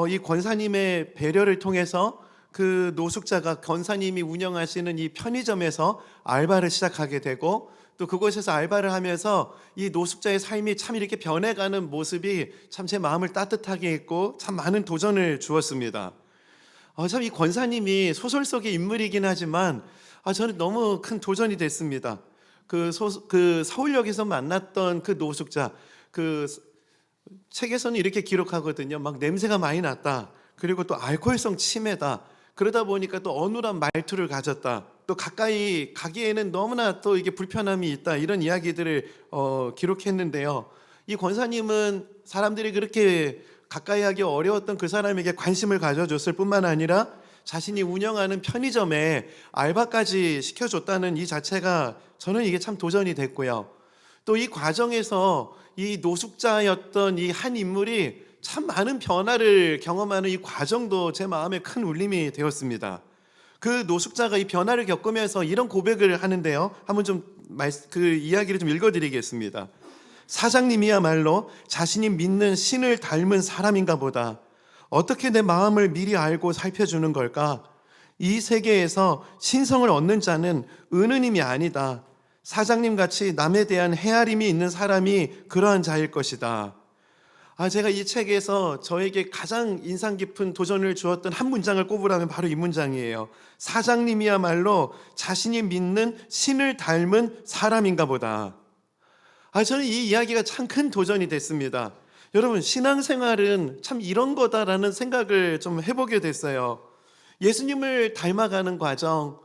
이 권사님의 배려를 통해서 그 노숙자가 권사님이 운영하시는 이 편의점에서 알바를 시작하게 되고 또 그곳에서 알바를 하면서 이 노숙자의 삶이 참 이렇게 변해가는 모습이 참 제 마음을 따뜻하게 했고 참 많은 도전을 주었습니다. 참 이 권사님이 소설 속의 인물이긴 하지만 저는 너무 큰 도전이 됐습니다. 그 서울역에서 만났던 그 노숙자, 그 책에서는 이렇게 기록하거든요. 막 냄새가 많이 났다. 그리고 또 알코올성 치매다. 그러다 보니까 또 어눌한 말투를 가졌다. 또 가까이 가기에는 너무나 또 이게 불편함이 있다. 이런 이야기들을 기록했는데요. 이 권사님은 사람들이 그렇게 가까이 하기 어려웠던 그 사람에게 관심을 가져줬을 뿐만 아니라 자신이 운영하는 편의점에 알바까지 시켜줬다는 이 자체가 저는 이게 참 도전이 됐고요. 또 이 과정에서 이 노숙자였던 이 한 인물이 참 많은 변화를 경험하는 이 과정도 제 마음에 큰 울림이 되었습니다. 그 노숙자가 이 변화를 겪으면서 이런 고백을 하는데요. 한번 좀 그 이야기를 좀 읽어드리겠습니다. 사장님이야말로 자신이 믿는 신을 닮은 사람인가 보다. 어떻게 내 마음을 미리 알고 살펴주는 걸까? 이 세계에서 신성을 얻는 자는 은은임이 아니다. 사장님 같이 남에 대한 헤아림이 있는 사람이 그러한 자일 것이다. 제가 이 책에서 저에게 가장 인상 깊은 도전을 주었던 한 문장을 꼽으라면 바로 이 문장이에요. 사장님이야말로 자신이 믿는 신을 닮은 사람인가 보다. 저는 이 이야기가 참 큰 도전이 됐습니다. 여러분, 신앙생활은 참 이런 거다라는 생각을 좀 해보게 됐어요. 예수님을 닮아가는 과정,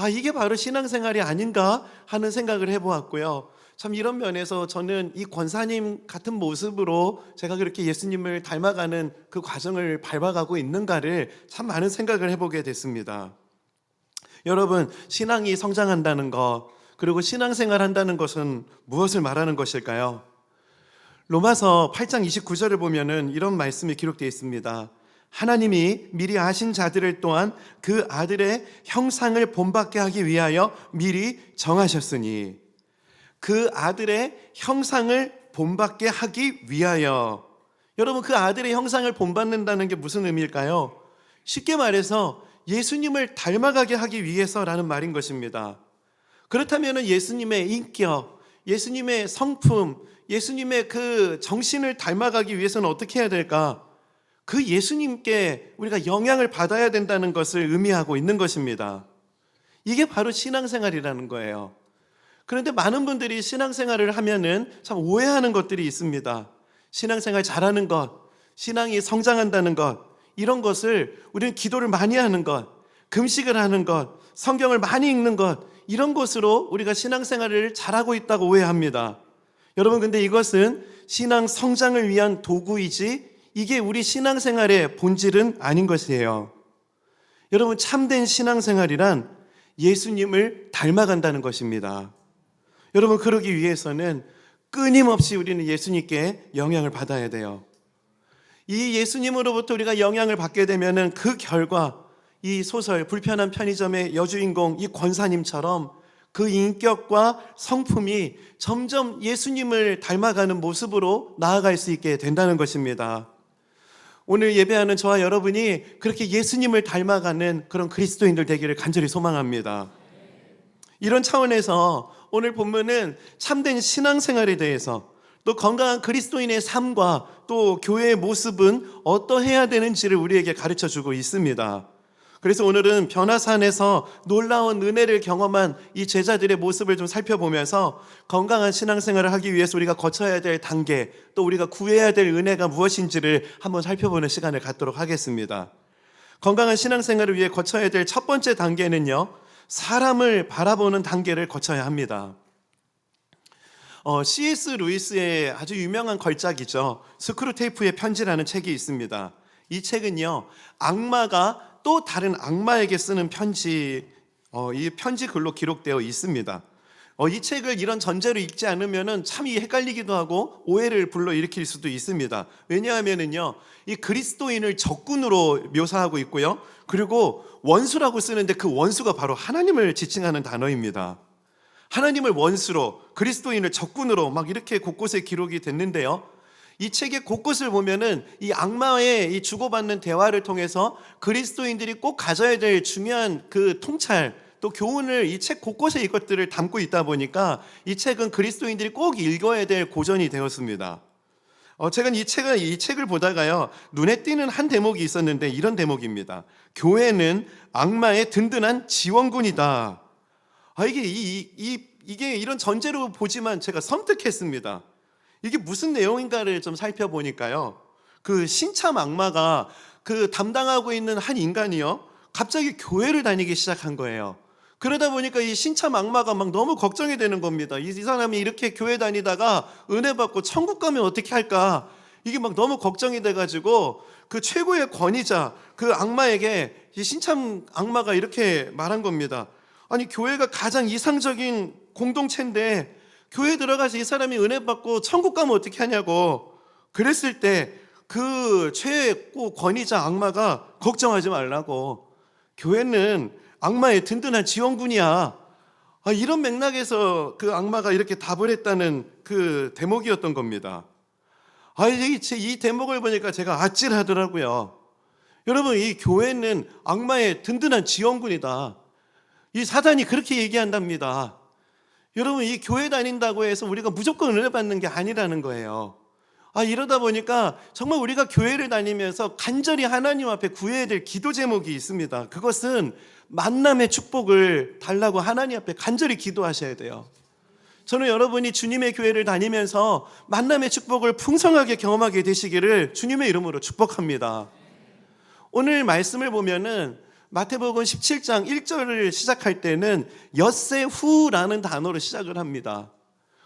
이게 바로 신앙생활이 아닌가 하는 생각을 해보았고요. 참 이런 면에서 저는 이 권사님 같은 모습으로 제가 그렇게 예수님을 닮아가는 그 과정을 밟아가고 있는가를 참 많은 생각을 해보게 됐습니다. 여러분, 신앙이 성장한다는 것, 그리고 신앙생활 한다는 것은 무엇을 말하는 것일까요? 로마서 8장 29절을 보면은 이런 말씀이 기록되어 있습니다. 하나님이 미리 아신 자들을 또한 그 아들의 형상을 본받게 하기 위하여 미리 정하셨으니, 그 아들의 형상을 본받게 하기 위하여. 여러분, 그 아들의 형상을 본받는다는 게 무슨 의미일까요? 쉽게 말해서 예수님을 닮아가게 하기 위해서라는 말인 것입니다. 그렇다면 예수님의 인격, 예수님의 성품, 예수님의 그 정신을 닮아가기 위해서는 어떻게 해야 될까? 그 예수님께 우리가 영향을 받아야 된다는 것을 의미하고 있는 것입니다. 이게 바로 신앙생활이라는 거예요. 그런데 많은 분들이 신앙생활을 하면은 참 오해하는 것들이 있습니다. 신앙생활 잘하는 것, 신앙이 성장한다는 것, 이런 것을 우리는 기도를 많이 하는 것, 금식을 하는 것, 성경을 많이 읽는 것, 이런 것으로 우리가 신앙생활을 잘하고 있다고 오해합니다. 여러분, 근데 이것은 신앙 성장을 위한 도구이지 이게 우리 신앙생활의 본질은 아닌 것이에요. 여러분, 참된 신앙생활이란 예수님을 닮아간다는 것입니다. 여러분, 그러기 위해서는 끊임없이 우리는 예수님께 영향을 받아야 돼요. 이 예수님으로부터 우리가 영향을 받게 되면은 그 결과 이 소설 불편한 편의점의 여주인공 이 권사님처럼 그 인격과 성품이 점점 예수님을 닮아가는 모습으로 나아갈 수 있게 된다는 것입니다. 오늘 예배하는 저와 여러분이 그렇게 예수님을 닮아가는 그런 그리스도인들 되기를 간절히 소망합니다. 이런 차원에서 오늘 본문은 참된 신앙생활에 대해서, 또 건강한 그리스도인의 삶과 또 교회의 모습은 어떠해야 되는지를 우리에게 가르쳐주고 있습니다. 그래서 오늘은 변화산에서 놀라운 은혜를 경험한 이 제자들의 모습을 좀 살펴보면서 건강한 신앙생활을 하기 위해서 우리가 거쳐야 될 단계, 또 우리가 구해야 될 은혜가 무엇인지를 한번 살펴보는 시간을 갖도록 하겠습니다. 건강한 신앙생활을 위해 거쳐야 될 첫 번째 단계는요, 사람을 바라보는 단계를 거쳐야 합니다. C.S. 루이스의 아주 유명한 걸작이죠. 스크루테이프의 편지라는 책이 있습니다. 이 책은요, 악마가 또 다른 악마에게 쓰는 편지, 이 편지 글로 기록되어 있습니다. 이 책을 이런 전제로 읽지 않으면은 참 헷갈리기도 하고 오해를 불러일으킬 수도 있습니다. 왜냐하면은요, 이 그리스도인을 적군으로 묘사하고 있고요, 그리고 원수라고 쓰는데 그 원수가 바로 하나님을 지칭하는 단어입니다. 하나님을 원수로, 그리스도인을 적군으로 막 이렇게 곳곳에 기록이 됐는데요, 이 책의 곳곳을 보면은 이 악마의 이 주고받는 대화를 통해서 그리스도인들이 꼭 가져야 될 중요한 그 통찰, 또 교훈을 이 책 곳곳에 이것들을 담고 있다 보니까 이 책은 그리스도인들이 꼭 읽어야 될 고전이 되었습니다. 제가 이 책을 보다가요, 눈에 띄는 한 대목이 있었는데 이런 대목입니다. 교회는 악마의 든든한 지원군이다. 이게 이런 전제로 보지만 제가 섬뜩했습니다. 이게 무슨 내용인가를 좀 살펴보니까요. 그 신참 악마가 그 담당하고 있는 한 인간이요, 갑자기 교회를 다니기 시작한 거예요. 그러다 보니까 이 신참 악마가 막 너무 걱정이 되는 겁니다. 이 사람이 이렇게 교회 다니다가 은혜 받고 천국 가면 어떻게 할까? 이게 막 너무 걱정이 돼가지고 그 최고의 권위자 그 악마에게 이 신참 악마가 이렇게 말한 겁니다. 아니, 교회가 가장 이상적인 공동체인데 교회 들어가서 이 사람이 은혜 받고 천국 가면 어떻게 하냐고. 그랬을 때 그 최고 권위자 악마가 걱정하지 말라고. 교회는 악마의 든든한 지원군이야. 이런 맥락에서 그 악마가 이렇게 답을 했다는 그 대목이었던 겁니다. 이 대목을 보니까 제가 아찔하더라고요. 여러분, 이 교회는 악마의 든든한 지원군이다. 이 사단이 그렇게 얘기한답니다. 여러분, 이 교회 다닌다고 해서 우리가 무조건 은혜 받는 게 아니라는 거예요. 이러다 보니까 정말 우리가 교회를 다니면서 간절히 하나님 앞에 구해야 될 기도 제목이 있습니다. 그것은 만남의 축복을 달라고 하나님 앞에 간절히 기도하셔야 돼요. 저는 여러분이 주님의 교회를 다니면서 만남의 축복을 풍성하게 경험하게 되시기를 주님의 이름으로 축복합니다. 오늘 말씀을 보면은 마태복음 17장 1절을 시작할 때는 엿새 후라는 단어로 시작을 합니다.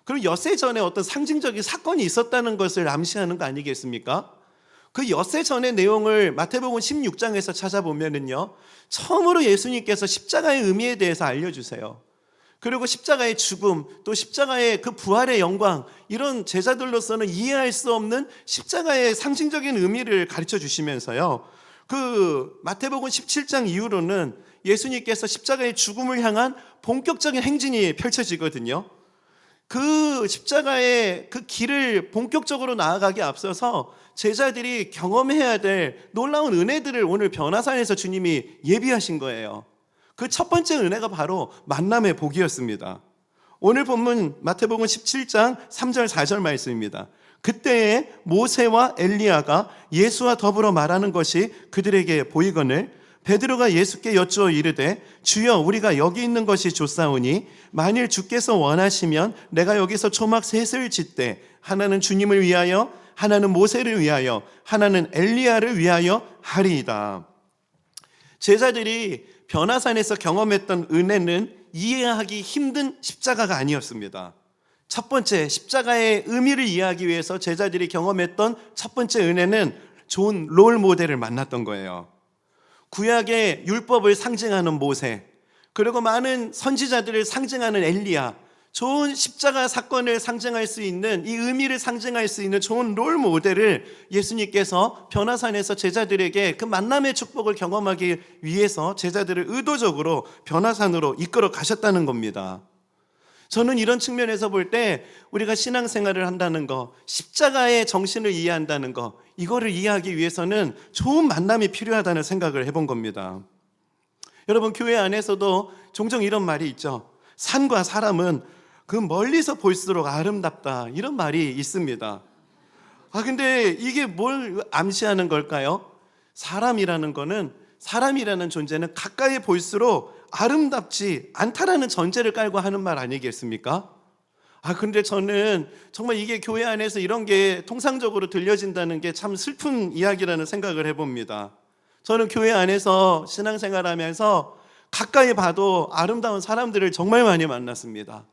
그럼 엿새 전에 어떤 상징적인 사건이 있었다는 것을 암시하는 거 아니겠습니까? 그 엿새 전의 내용을 마태복음 16장에서 찾아보면은요, 처음으로 예수님께서 십자가의 의미에 대해서 알려주세요. 그리고 십자가의 죽음, 또 십자가의 그 부활의 영광, 이런 제자들로서는 이해할 수 없는 십자가의 상징적인 의미를 가르쳐 주시면서요, 그 마태복음 17장 이후로는 예수님께서 십자가의 죽음을 향한 본격적인 행진이 펼쳐지거든요. 그 십자가의 그 길을 본격적으로 나아가기 앞서서 제자들이 경험해야 될 놀라운 은혜들을 오늘 변화산에서 주님이 예비하신 거예요. 그 첫 번째 은혜가 바로 만남의 복이었습니다. 오늘 본문 마태복음 17장 3절 4절 말씀입니다. 그때에 모세와 엘리야가 예수와 더불어 말하는 것이 그들에게 보이거늘 베드로가 예수께 여쭈어 이르되 주여 우리가 여기 있는 것이 좋사오니 만일 주께서 원하시면 내가 여기서 초막 셋을 짓되 하나는 주님을 위하여 하나는 모세를 위하여 하나는 엘리야를 위하여 하리이다. 제자들이 변화산에서 경험했던 은혜는 이해하기 힘든 십자가가 아니었습니다. 첫 번째, 십자가의 의미를 이해하기 위해서 제자들이 경험했던 첫 번째 은혜는 좋은 롤 모델을 만났던 거예요. 구약의 율법을 상징하는 모세, 그리고 많은 선지자들을 상징하는 엘리야, 좋은 십자가 사건을 상징할 수 있는, 이 의미를 상징할 수 있는 좋은 롤 모델을 예수님께서 변화산에서 제자들에게 그 만남의 축복을 경험하기 위해서 제자들을 의도적으로 변화산으로 이끌어 가셨다는 겁니다. 저는 이런 측면에서 볼 때 우리가 신앙생활을 한다는 거, 십자가의 정신을 이해한다는 거, 이거를 이해하기 위해서는 좋은 만남이 필요하다는 생각을 해본 겁니다. 여러분, 교회 안에서도 종종 이런 말이 있죠. 산과 사람은 그 멀리서 볼수록 아름답다, 이런 말이 있습니다. 근데 이게 뭘 암시하는 걸까요? 사람이라는 존재는 가까이 볼수록 아름답지 않다라는 전제를 깔고 하는 말 아니겠습니까? 근데 저는 정말 이게 교회 안에서 이런 게 통상적으로 들려진다는 게 참 슬픈 이야기라는 생각을 해봅니다. 저는 교회 안에서 신앙생활하면서 가까이 봐도 아름다운 사람들을 정말 많이 만났습니다.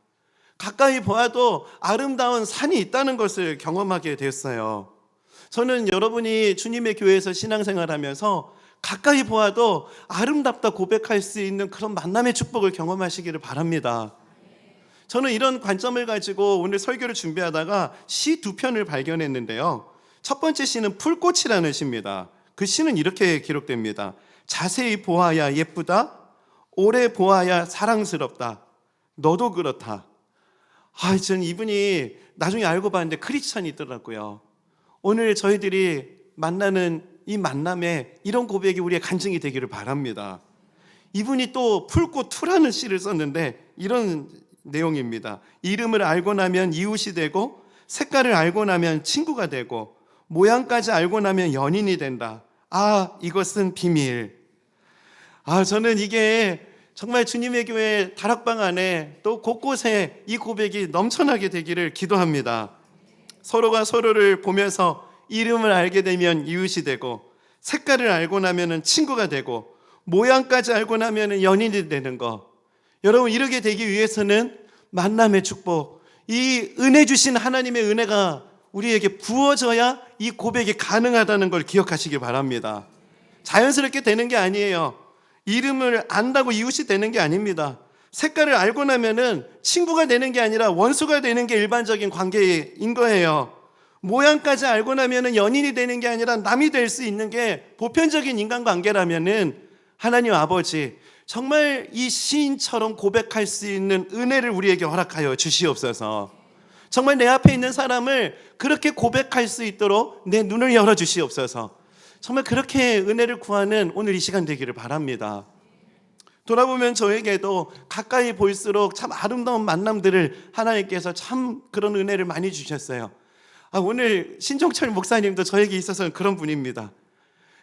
가까이 보아도 아름다운 산이 있다는 것을 경험하게 됐어요. 저는 여러분이 주님의 교회에서 신앙생활하면서 가까이 보아도 아름답다 고백할 수 있는 그런 만남의 축복을 경험하시기를 바랍니다. 저는 이런 관점을 가지고 오늘 설교를 준비하다가 시 두 편을 발견했는데요. 첫 번째 시는 풀꽃이라는 시입니다. 그 시는 이렇게 기록됩니다. 자세히 보아야 예쁘다, 오래 보아야 사랑스럽다, 너도 그렇다. 저는 이분이 나중에 알고 봤는데 크리스찬이더라고요. 오늘 저희들이 만나는 이 만남에 이런 고백이 우리의 간증이 되기를 바랍니다. 이분이 또 풀꽃 2라는 시를 썼는데 이런 내용입니다. 이름을 알고 나면 이웃이 되고, 색깔을 알고 나면 친구가 되고, 모양까지 알고 나면 연인이 된다. 이것은 비밀. 저는 이게 정말 주님의 교회 다락방 안에 또 곳곳에 이 고백이 넘쳐나게 되기를 기도합니다. 서로가 서로를 보면서 이름을 알게 되면 이웃이 되고, 색깔을 알고 나면 친구가 되고, 모양까지 알고 나면 연인이 되는 거. 여러분, 이렇게 되기 위해서는 만남의 축복, 이 은혜 주신 하나님의 은혜가 우리에게 부어져야 이 고백이 가능하다는 걸 기억하시기 바랍니다. 자연스럽게 되는 게 아니에요. 이름을 안다고 이웃이 되는 게 아닙니다. 색깔을 알고 나면은 친구가 되는 게 아니라 원수가 되는 게 일반적인 관계인 거예요. 모양까지 알고 나면은 연인이 되는 게 아니라 남이 될 수 있는 게 보편적인 인간관계라면은 하나님 아버지, 정말 이 시인처럼 고백할 수 있는 은혜를 우리에게 허락하여 주시옵소서. 정말 내 앞에 있는 사람을 그렇게 고백할 수 있도록 내 눈을 열어 주시옵소서. 정말 그렇게 은혜를 구하는 오늘 이 시간 되기를 바랍니다. 돌아보면 저에게도 가까이 볼수록 참 아름다운 만남들을 하나님께서 참 그런 은혜를 많이 주셨어요. 오늘 신종철 목사님도 저에게 있어서는 그런 분입니다.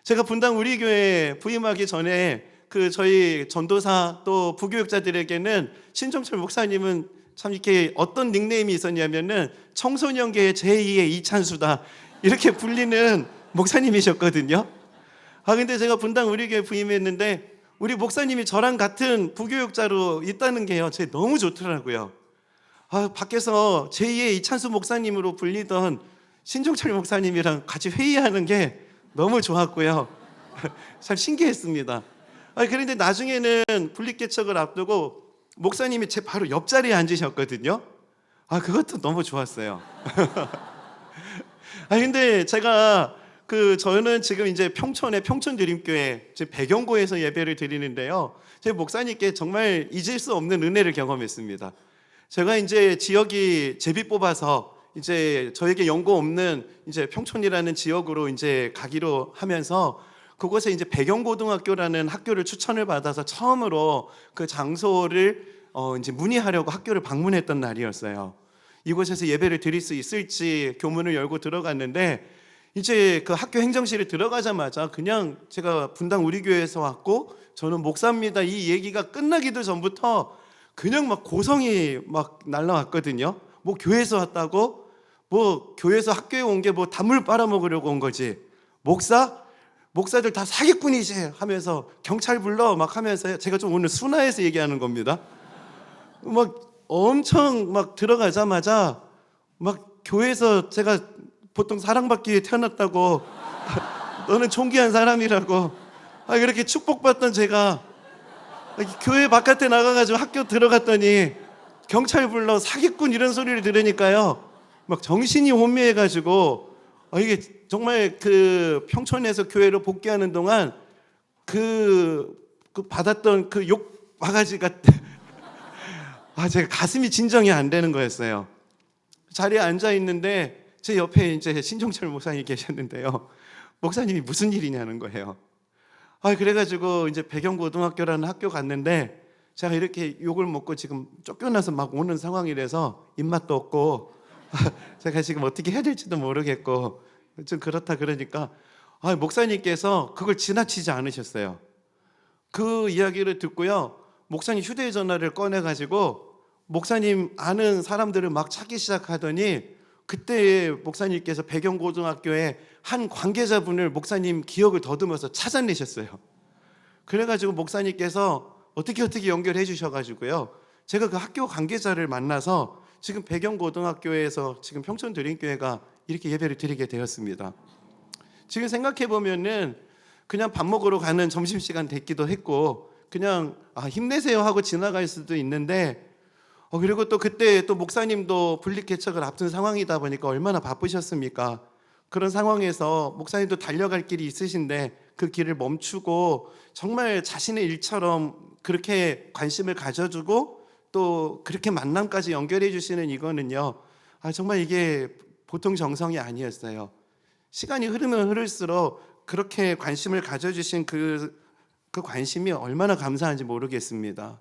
제가 분당 우리 교회에 부임하기 전에 저희 전도사 또 부교육자들에게는 신종철 목사님은 참 이렇게 어떤 닉네임이 있었냐면은 청소년계의 제2의 이찬수다, 이렇게 불리는 목사님이셨거든요. 근데 제가 분당 우리 교회 부임했는데 우리 목사님이 저랑 같은 부교육자로 있다는 게요, 제 너무 좋더라고요. 밖에서 제2의 이찬수 목사님으로 불리던 신종철 목사님이랑 같이 회의하는 게 너무 좋았고요. 참 신기했습니다. 그런데 나중에는 분립개척을 앞두고 목사님이 제 바로 옆자리에 앉으셨거든요. 그것도 너무 좋았어요. 근데 제가 저는 지금 이제 평촌의 평촌드림교회 제 배경고에서 예배를 드리는데요. 제 목사님께 정말 잊을 수 없는 은혜를 경험했습니다. 제가 이제 지역이 제비 뽑아서 이제 저에게 연고 없는 이제 평촌이라는 지역으로 이제 가기로 하면서 그곳에 이제 배경고등학교라는 학교를 추천을 받아서 처음으로 그 장소를 이제 문의하려고 학교를 방문했던 날이었어요. 이곳에서 예배를 드릴 수 있을지 교문을 열고 들어갔는데 이제 그 학교 행정실에 들어가자마자 그냥 제가 분당 우리 교회에서 왔고 저는 목사입니다, 이 얘기가 끝나기도 전부터 그냥 막 고성이 막 날라왔거든요. 뭐 교회에서 왔다고? 뭐 교회에서 학교에 온 게 뭐 단물 빨아먹으려고 온 거지. 목사들 다 사기꾼이지 하면서 경찰 불러 막 하면서, 제가 좀 오늘 순화해서 얘기하는 겁니다. 막 엄청 막 들어가자마자 막 교회에서 제가 보통 사랑받기 위해 태어났다고 너는 존귀한 사람이라고 그렇게 축복받던 제가 교회 바깥에 나가가지고 학교 들어갔더니 경찰 불러 사기꾼 이런 소리를 들으니까요, 막 정신이 혼미해가지고 이게 정말 그 평촌에서 교회로 복귀하는 동안 받았던 그 욕 바가지가 제가 가슴이 진정이 안 되는 거였어요. 자리에 앉아 있는데 제 옆에 이제 신종철 목사님이 계셨는데요. 목사님이 무슨 일이냐는 거예요. 그래가지고 이제 배경고등학교라는 학교 갔는데 제가 이렇게 욕을 먹고 지금 쫓겨나서 막 오는 상황이라서 입맛도 없고 제가 지금 어떻게 해야 될지도 모르겠고 좀 그렇다 그러니까 목사님께서 그걸 지나치지 않으셨어요. 그 이야기를 듣고요, 목사님 휴대전화를 꺼내가지고 목사님 아는 사람들을 막 찾기 시작하더니 그때 목사님께서 배경고등학교의 한 관계자분을 목사님 기억을 더듬어서 찾아내셨어요. 그래가지고 목사님께서 어떻게 연결해 주셔가지고요, 제가 그 학교 관계자를 만나서 지금 배경고등학교에서 지금 평촌드림교회가 이렇게 예배를 드리게 되었습니다. 지금 생각해 보면은 그냥 밥 먹으러 가는 점심시간 됐기도 했고 그냥 힘내세요 하고 지나갈 수도 있는데 그리고 또 그때 또 목사님도 분립개척을 앞둔 상황이다 보니까 얼마나 바쁘셨습니까? 그런 상황에서 목사님도 달려갈 길이 있으신데 그 길을 멈추고 정말 자신의 일처럼 그렇게 관심을 가져주고 또 그렇게 만남까지 연결해 주시는 이거는요, 정말 이게 보통 정성이 아니었어요. 시간이 흐르면 흐를수록 그렇게 관심을 가져주신 그 관심이 얼마나 감사한지 모르겠습니다.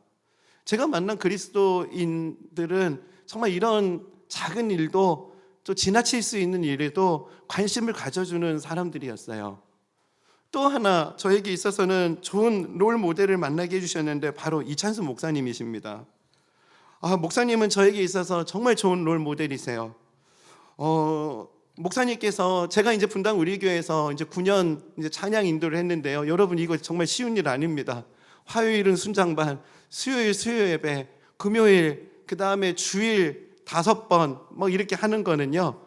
제가 만난 그리스도인들은 정말 이런 작은 일도 또 지나칠 수 있는 일에도 관심을 가져주는 사람들이었어요. 또 하나 저에게 있어서는 좋은 롤 모델을 만나게 해주셨는데 바로 이찬수 목사님이십니다. 목사님은 저에게 있어서 정말 좋은 롤 모델이세요. 목사님께서 제가 이제 분당 우리 교회에서 이제 9년 이제 찬양 인도를 했는데요. 여러분 이거 정말 쉬운 일 아닙니다. 화요일은 순장반, 수요일 수요 예배, 금요일 그 다음에 주일 5번 뭐 이렇게 하는 거는요.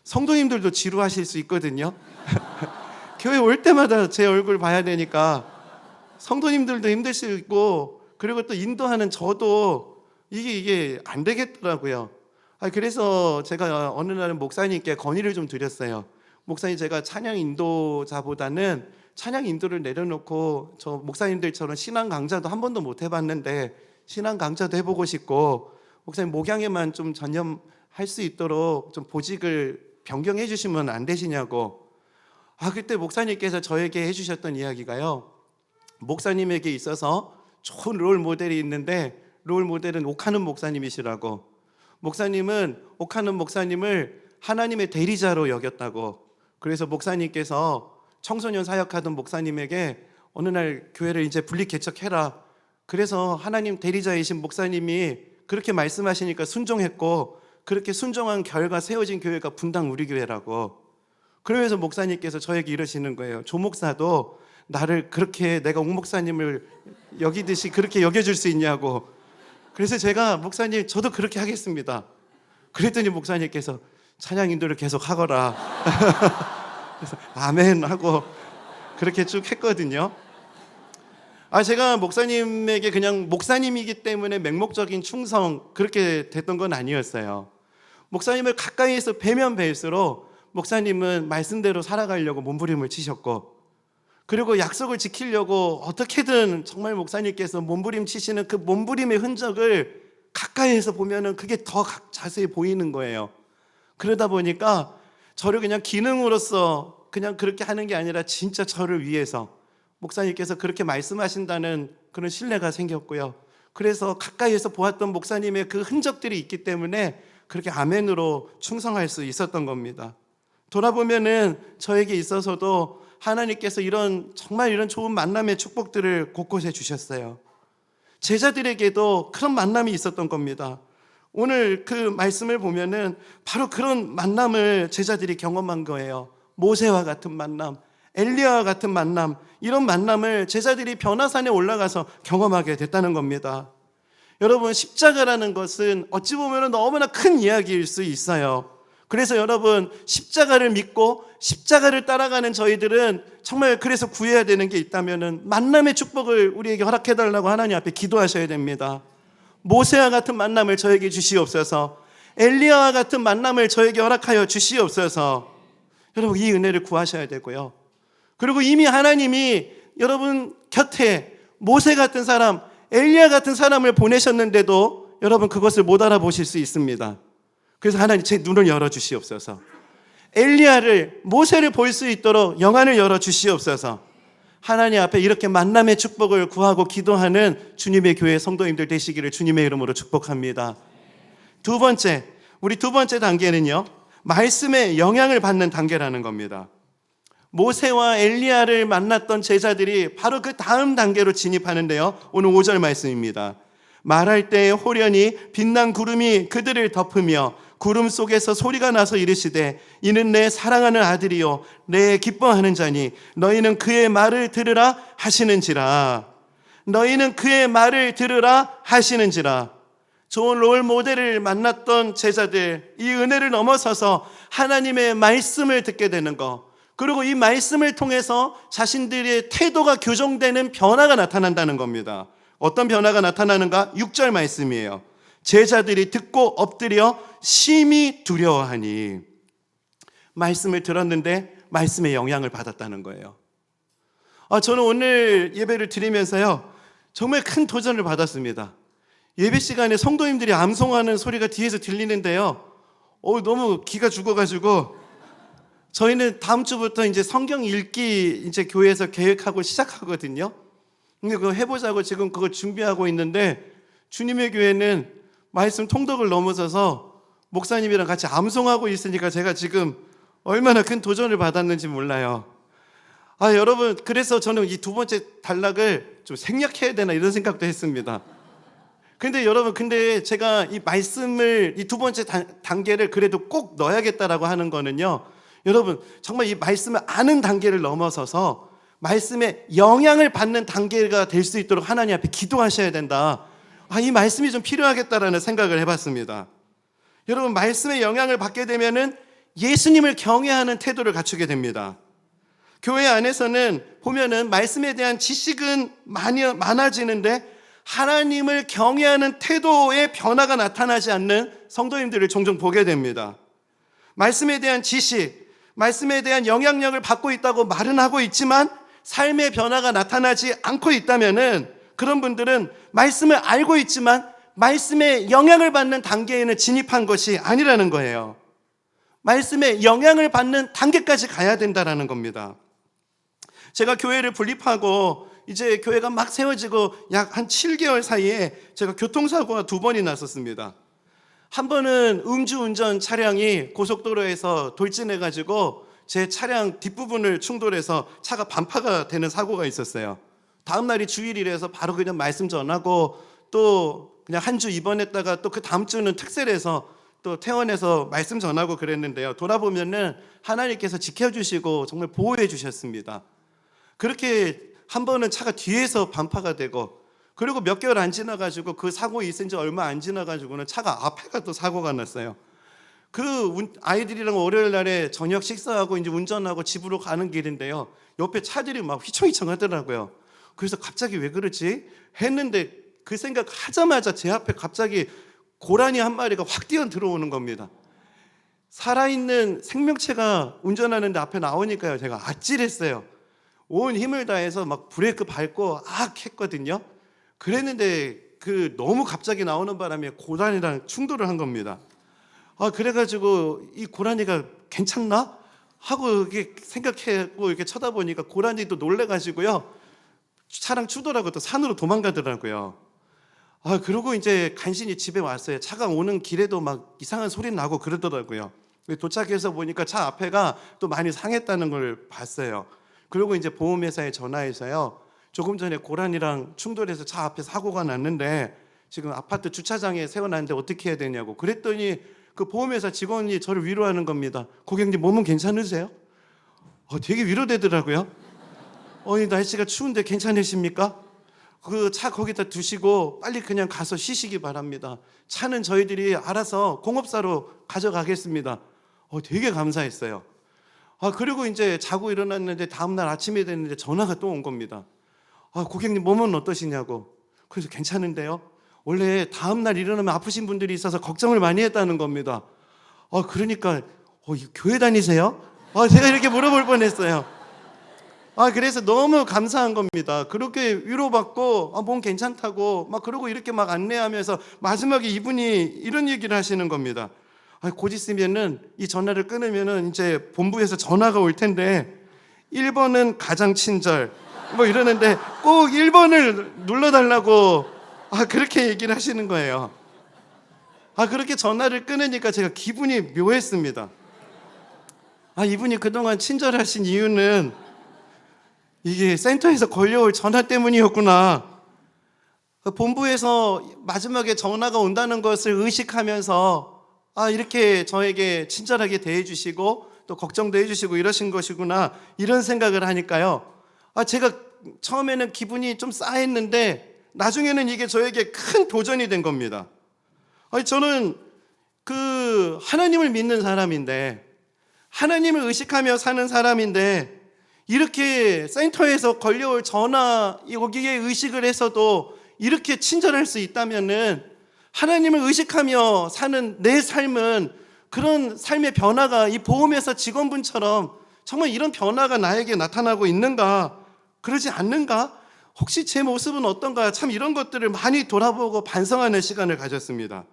성도님들도 지루하실 수 있거든요. 교회 올 때마다 제 얼굴 봐야 되니까 성도님들도 힘들 수 있고 그리고 또 인도하는 저도 이게 안 되겠더라고요. 그래서 제가 어느 날은 목사님께 건의를 좀 드렸어요. 목사님 제가 찬양 인도자보다는 찬양 인도를 내려놓고 저 목사님들처럼 신앙 강좌도 한 번도 못 해봤는데 신앙 강좌도 해보고 싶고 목사님 목양에만 좀 전념할 수 있도록 좀 보직을 변경해 주시면 안 되시냐고. 그때 목사님께서 저에게 해주셨던 이야기가요. 목사님에게 있어서 좋은 롤 모델이 있는데 롤 모델은 옥하는 목사님이시라고. 목사님은 옥하는 목사님을 하나님의 대리자로 여겼다고. 그래서 목사님께서 청소년 사역하던 목사님에게 어느 날 교회를 이제 분리 개척해라. 그래서 하나님 대리자이신 목사님이 그렇게 말씀하시니까 순종했고 그렇게 순종한 결과 세워진 교회가 분당 우리 교회라고. 그러면서 목사님께서 저에게 이러시는 거예요. 조 목사도 나를 그렇게 내가 옥 목사님을 여기듯이 그렇게 여겨줄 수 있냐고. 그래서 제가 목사님 저도 그렇게 하겠습니다. 그랬더니 목사님께서 찬양 인도를 계속 하거라. 그래서 아멘 하고 그렇게 쭉 했거든요. 제가 목사님에게 그냥 목사님이기 때문에 맹목적인 충성 그렇게 됐던 건 아니었어요. 목사님을 가까이에서 뵈면 뵐수록 목사님은 말씀대로 살아가려고 몸부림을 치셨고 그리고 약속을 지키려고 어떻게든 정말 목사님께서 몸부림 치시는 그 몸부림의 흔적을 가까이에서 보면은 그게 더 자세히 보이는 거예요. 그러다 보니까 저를 그냥 기능으로서 그냥 그렇게 하는 게 아니라 진짜 저를 위해서 목사님께서 그렇게 말씀하신다는 그런 신뢰가 생겼고요. 그래서 가까이에서 보았던 목사님의 그 흔적들이 있기 때문에 그렇게 아멘으로 충성할 수 있었던 겁니다. 돌아보면은 저에게 있어서도 하나님께서 정말 이런 좋은 만남의 축복들을 곳곳에 주셨어요. 제자들에게도 그런 만남이 있었던 겁니다. 오늘 그 말씀을 보면은 바로 그런 만남을 제자들이 경험한 거예요. 모세와 같은 만남, 엘리야와 같은 만남, 이런 만남을 제자들이 변화산에 올라가서 경험하게 됐다는 겁니다. 여러분, 십자가라는 것은 어찌 보면 너무나 큰 이야기일 수 있어요. 그래서 여러분, 십자가를 믿고 십자가를 따라가는 저희들은 정말 그래서 구해야 되는 게 있다면은 만남의 축복을 우리에게 허락해달라고 하나님 앞에 기도하셔야 됩니다. 모세와 같은 만남을 저에게 주시옵소서. 엘리야와 같은 만남을 저에게 허락하여 주시옵소서. 여러분, 이 은혜를 구하셔야 되고요. 그리고 이미 하나님이 여러분 곁에 모세 같은 사람, 엘리야 같은 사람을 보내셨는데도 여러분 그것을 못 알아보실 수 있습니다. 그래서 하나님 제 눈을 열어주시옵소서. 엘리야를, 모세를 볼 수 있도록 영안을 열어주시옵소서. 하나님 앞에 이렇게 만남의 축복을 구하고 기도하는 주님의 교회 성도님들 되시기를 주님의 이름으로 축복합니다. 우리 두 번째 단계는요, 말씀의 영향을 받는 단계라는 겁니다. 모세와 엘리야를 만났던 제자들이 바로 그 다음 단계로 진입하는데요, 오늘 5절 말씀입니다. 말할 때에 호련히 빛난 구름이 그들을 덮으며 구름 속에서 소리가 나서 이르시되 이는 내 사랑하는 아들이요 내 기뻐하는 자니 너희는 그의 말을 들으라 하시는지라. 너희는 그의 말을 들으라 하시는지라. 좋은 롤 모델을 만났던 제자들, 이 은혜를 넘어서서 하나님의 말씀을 듣게 되는 것, 그리고 이 말씀을 통해서 자신들의 태도가 교정되는 변화가 나타난다는 겁니다. 어떤 변화가 나타나는가? 6절 말씀이에요. 제자들이 듣고 엎드려 심히 두려워하니. 말씀을 들었는데 말씀의 영향을 받았다는 거예요. 저는 오늘 예배를 드리면서요, 정말 큰 도전을 받았습니다. 예배 시간에 성도님들이 암송하는 소리가 뒤에서 들리는데요, 너무 기가 죽어가지고 저희는 다음 주부터 이제 성경 읽기 이제 교회에서 계획하고 시작하거든요. 근데 그거 해보자고 지금 그거 준비하고 있는데, 주님의 교회는 말씀 통독을 넘어서서 목사님이랑 같이 암송하고 있으니까 제가 지금 얼마나 큰 도전을 받았는지 몰라요. 여러분, 그래서 저는 이 두 번째 단락을 좀 생략해야 되나 이런 생각도 했습니다. 근데 여러분, 제가 이 말씀을, 이 두 번째 단계를 그래도 꼭 넣어야겠다라고 하는 거는요, 여러분, 정말 이 말씀을 아는 단계를 넘어서서 말씀에 영향을 받는 단계가 될 수 있도록 하나님 앞에 기도하셔야 된다. 이 말씀이 좀 필요하겠다라는 생각을 해봤습니다. 여러분, 말씀에 영향을 받게 되면은 예수님을 경외하는 태도를 갖추게 됩니다. 교회 안에서는 보면은 말씀에 대한 지식은 많아지는데 하나님을 경외하는 태도의 변화가 나타나지 않는 성도님들을 종종 보게 됩니다. 말씀에 대한 지식, 말씀에 대한 영향력을 받고 있다고 말은 하고 있지만 삶의 변화가 나타나지 않고 있다면은 그런 분들은 말씀을 알고 있지만 말씀에 영향을 받는 단계에는 진입한 것이 아니라는 거예요. 말씀에 영향을 받는 단계까지 가야 된다는 겁니다. 제가 교회를 분립하고 이제 교회가 막 세워지고 약 한 7개월 사이에 제가 교통사고가 2번이 났었습니다. 한 번은 음주운전 차량이 고속도로에서 돌진해가지고 제 차량 뒷부분을 충돌해서 차가 반파가 되는 사고가 있었어요. 다음 날이 주일이라서 바로 그냥 말씀 전하고 또 그냥 한 주 입원했다가 또 그 다음 주는 특셀해서 또 퇴원해서 말씀 전하고 그랬는데요. 돌아보면은 하나님께서 지켜주시고 정말 보호해 주셨습니다. 그렇게 한 번은 차가 뒤에서 반파가 되고 그리고 몇 개월 안 지나가지고 그 사고 있은 지 얼마 안 지나가지고는 차가 앞에가 또 사고가 났어요. 그 아이들이랑 월요일 날에 저녁 식사하고 이제 운전하고 집으로 가는 길인데요. 옆에 차들이 막 휘청휘청 하더라고요. 그래서 갑자기 왜 그러지? 했는데 그 생각하자마자 제 앞에 갑자기 고라니 한 마리가 확 뛰어 들어오는 겁니다. 살아있는 생명체가 운전하는데 앞에 나오니까요. 제가 아찔했어요. 온 힘을 다해서 막 브레이크 밟고 했거든요. 그랬는데 그 너무 갑자기 나오는 바람에 고라니랑 충돌을 한 겁니다. 그래가지고 이 고라니가 괜찮나? 하고 이렇게 생각하고 이렇게 쳐다보니까 고라니도 놀래가지고요. 차랑 추돌하고 또 산으로 도망가더라고요. 그러고 이제 간신히 집에 왔어요. 차가 오는 길에도 막 이상한 소리 나고 그러더라고요. 도착해서 보니까 차 앞에가 또 많이 상했다는 걸 봤어요. 그리고 이제 보험회사에 전화해서요. 조금 전에 고라니랑 충돌해서 차 앞에 사고가 났는데 지금 아파트 주차장에 세워놨는데 어떻게 해야 되냐고. 그랬더니 그 보험회사 직원이 저를 위로하는 겁니다. 고객님 몸은 괜찮으세요? 되게 위로되더라고요. 날씨가 추운데 괜찮으십니까? 그 차 거기다 두시고 빨리 그냥 가서 쉬시기 바랍니다. 차는 저희들이 알아서 공업사로 가져가겠습니다. 되게 감사했어요. 그리고 이제 자고 일어났는데 다음날 아침에 됐는데 전화가 또 온 겁니다. 고객님 몸은 어떠시냐고. 그래서 괜찮은데요. 원래 다음날 일어나면 아프신 분들이 있어서 걱정을 많이 했다는 겁니다. 그러니까 교회 다니세요? 제가 이렇게 물어볼 뻔했어요. 그래서 너무 감사한 겁니다. 그렇게 위로받고 몸 괜찮다고 막 그러고 이렇게 막 안내하면서 마지막에 이분이 이런 얘기를 하시는 겁니다. 곧 있으면은 이 전화를 끊으면은 이제 본부에서 전화가 올 텐데 1번은 가장 친절 뭐 이러는데 꼭 1번을 눌러달라고 그렇게 얘기를 하시는 거예요. 그렇게 전화를 끊으니까 제가 기분이 묘했습니다. 이분이 그동안 친절하신 이유는 이게 센터에서 걸려올 전화 때문이었구나. 본부에서 마지막에 전화가 온다는 것을 의식하면서 이렇게 저에게 친절하게 대해주시고 또 걱정도 해주시고 이러신 것이구나 이런 생각을 하니까요. 제가 처음에는 기분이 좀 싸했는데 나중에는 이게 저에게 큰 도전이 된 겁니다. 저는 그 하나님을 믿는 사람인데 하나님을 의식하며 사는 사람인데 이렇게 센터에서 걸려올 전화 여기에 의식을 해서도 이렇게 친절할 수 있다면은 하나님을 의식하며 사는 내 삶은 그런 삶의 변화가 이 보험회사 직원분처럼 정말 이런 변화가 나에게 나타나고 있는가? 그러지 않는가? 혹시 제 모습은 어떤가? 참 이런 것들을 많이 돌아보고 반성하는 시간을 가졌습니다.